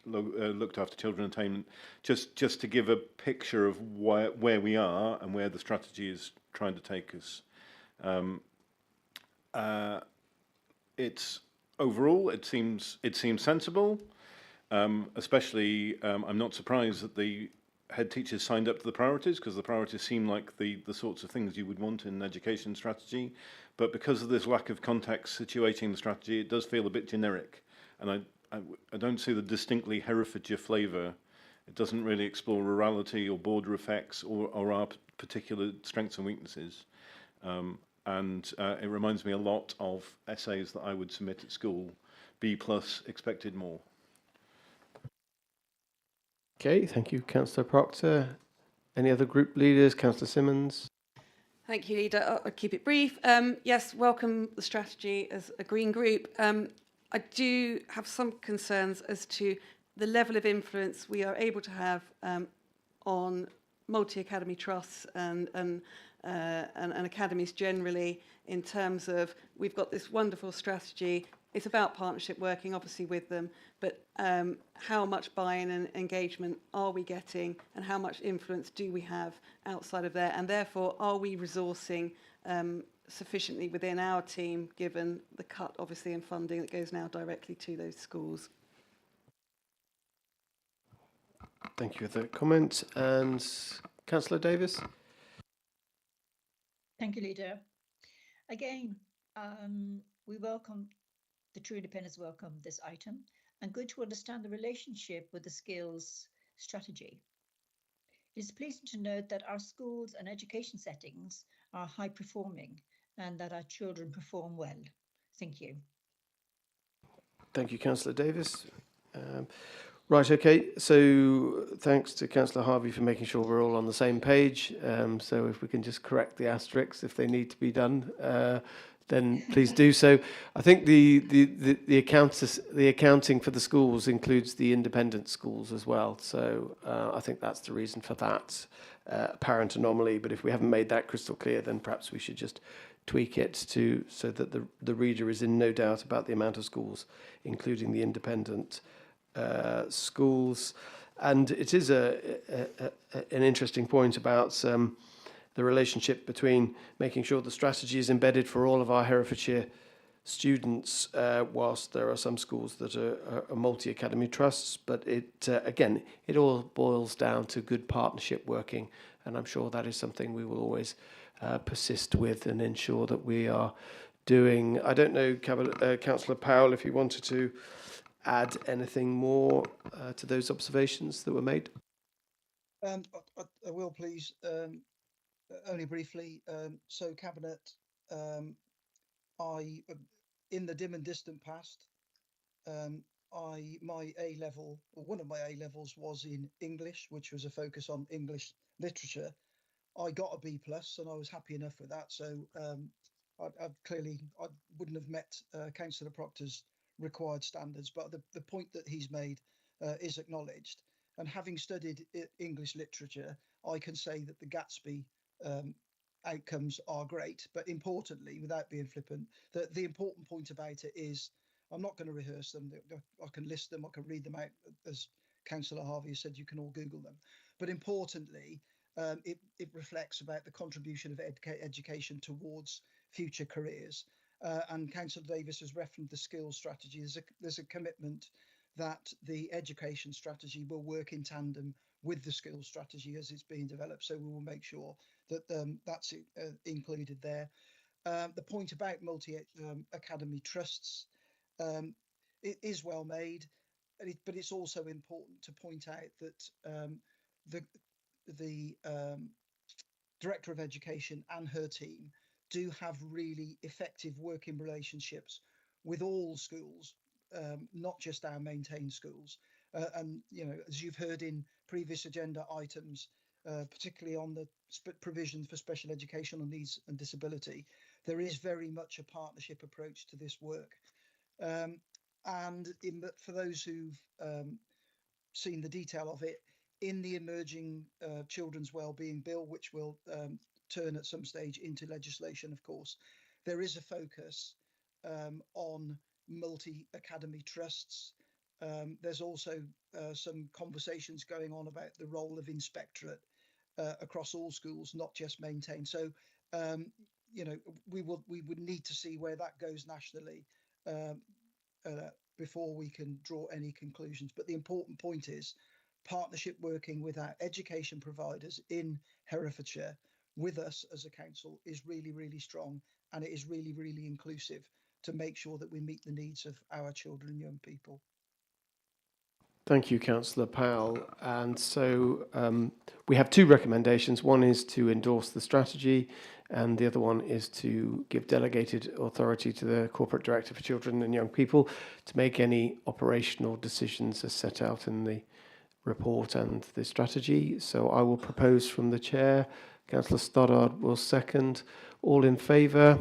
looked after children attainment, just to give a picture of where we are and where the strategy is trying to take us. It's overall, it seems sensible. Especially, I'm not surprised that the head teachers signed up to the priorities, because the priorities seem like the sorts of things you would want in an education strategy. But because of this lack of context situating the strategy, it does feel a bit generic. And I don't see the distinctly Herefordshire flavour. It doesn't really explore rurality or border effects or our particular strengths and weaknesses. And it reminds me a lot of essays that I would submit at school. B+, expected more. Okay, thank you, Councillor Proctor. Any other group leaders? Councillor Simmons. Thank you, Leader. I'll keep it brief. Yes, welcome the strategy as a Green Group. I do have some concerns as to the level of influence we are able to have on multi-academy trusts and academies generally, in terms of, we've got this wonderful strategy. It's about partnership working, obviously, with them, but how much buy-in and engagement are we getting, and how much influence do we have outside of there? And therefore, are we resourcing sufficiently within our team, given the cut, obviously, in funding that goes now directly to those schools? Thank you for the comment. And Councillor Davis? Thank you, Leader. Again, we welcome, the True Independents welcome this item, and good to understand the relationship with the skills strategy. It is pleasing to note that our schools and education settings are high performing and that our children perform well. Thank you. Thank you, Councillor Davis. Right, okay, so thanks to Councillor Harvey for making sure we're all on the same page. So if we can just correct the asterisks if they need to be done, then please do so. I think the accounting for the schools includes the independent schools as well. So I think that's the reason for that apparent anomaly. But if we haven't made that crystal clear, then perhaps we should just tweak it to so that the reader is in no doubt about the amount of schools, including the independent schools. And it is an interesting point about the relationship between making sure the strategy is embedded for all of our Herefordshire students, whilst there are some schools that are multi-academy trusts. But again, it all boils down to good partnership working, and I'm sure that is something we will always persist with and ensure that we are doing. I don't know, Councillor Powell, if you wanted to add anything more to those observations that were made? I will, please. Only briefly. So, Cabinet, in the dim and distant past, my A level, or one of my A levels, was in English, which was a focus on English literature. I got a B+, and I was happy enough with that. So, I wouldn't have met Councillor Proctor's required standards, but the point that he's made is acknowledged. And having studied English literature, I can say that the Gatsby outcomes are great. But importantly, without being flippant, the important point about it is, I'm not going to rehearse them. I can list them, I can read them out. As Councillor Harvey said, you can all Google them. But importantly, it reflects about the contribution of education towards future careers. And Councillor Davis has referenced the skills strategy. There's a commitment that the education strategy will work in tandem with the skills strategy as it's being developed. So we will make sure that that's included there. The point about multi-academy trusts, it is well made, but it's also important to point out that the Director of Education and her team do have really effective working relationships with all schools, not just our maintained schools. And, you know, as you've heard in previous agenda items, particularly on the provision for special educational needs and disability, there is very much a partnership approach to this work. And for those who've seen the detail of it, in the emerging Children's Wellbeing Bill, which will turn at some stage into legislation, of course, there is a focus on multi-academy trusts. There's also some conversations going on about the role of inspectorate across all schools, not just maintained. So, you know, we would need to see where that goes nationally before we can draw any conclusions. But the important point is partnership working with our education providers in Herefordshire with us as a council is really, really strong, and it is really, really inclusive to make sure that we meet the needs of our children and young people. Thank you, Councillor Powell. And so we have two recommendations. One is to endorse the strategy, and the other one is to give delegated authority to the Corporate Director for Children and Young People to make any operational decisions as set out in the report and the strategy. So I will propose from the chair. Councillor Stoddard will second. All in favour?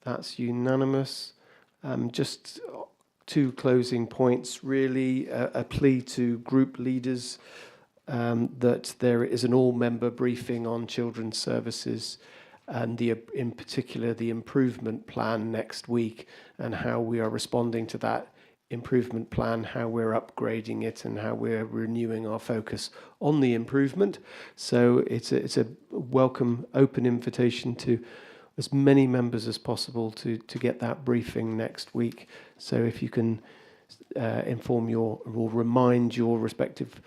That's unanimous. Just two closing points, really a plea to group leaders that there is an all-member briefing on children's services and in particular the improvement plan next week and how we are responding to that improvement plan, how we're upgrading it and how we're renewing our focus on the improvement. So it's a welcome open invitation to as many members as possible to get that briefing next week. So if you can inform or remind your respective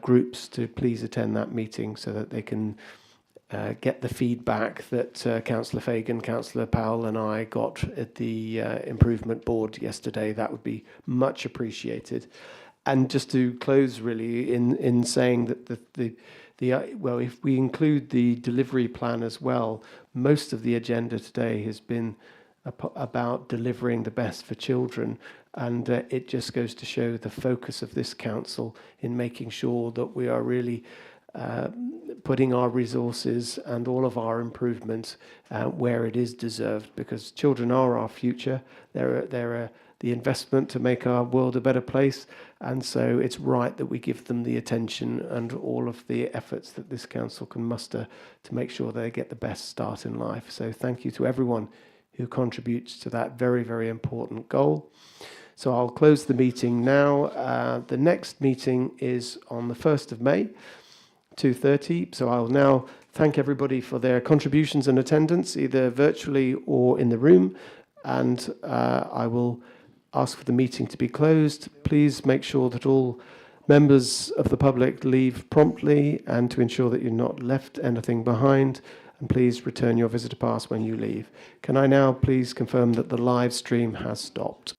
groups to please attend that meeting so that they can get the feedback that Councillor Fagan, Councillor Powell and I got at the improvement board yesterday. That would be much appreciated. And just to close really in saying that well, if we include the delivery plan as well, most of the agenda today has been about delivering the best for children. And it just goes to show the focus of this council in making sure that we are really putting our resources and all of our improvements where it is deserved, because children are our future. They're the investment to make our world a better place, and so it's right that we give them the attention and all of the efforts that this council can muster to make sure they get the best start in life. So thank you to everyone who contributes to that very, very important goal. So I'll close the meeting now. The next meeting is on the 1st of May, 2:30. So I'll now thank everybody for their contributions and attendance, either virtually or in the room. And I will ask for the meeting to be closed. Please make sure that all members of the public leave promptly and to ensure that you're not left anything behind. And please return your visitor pass when you leave. Can I now please confirm that the live stream has stopped?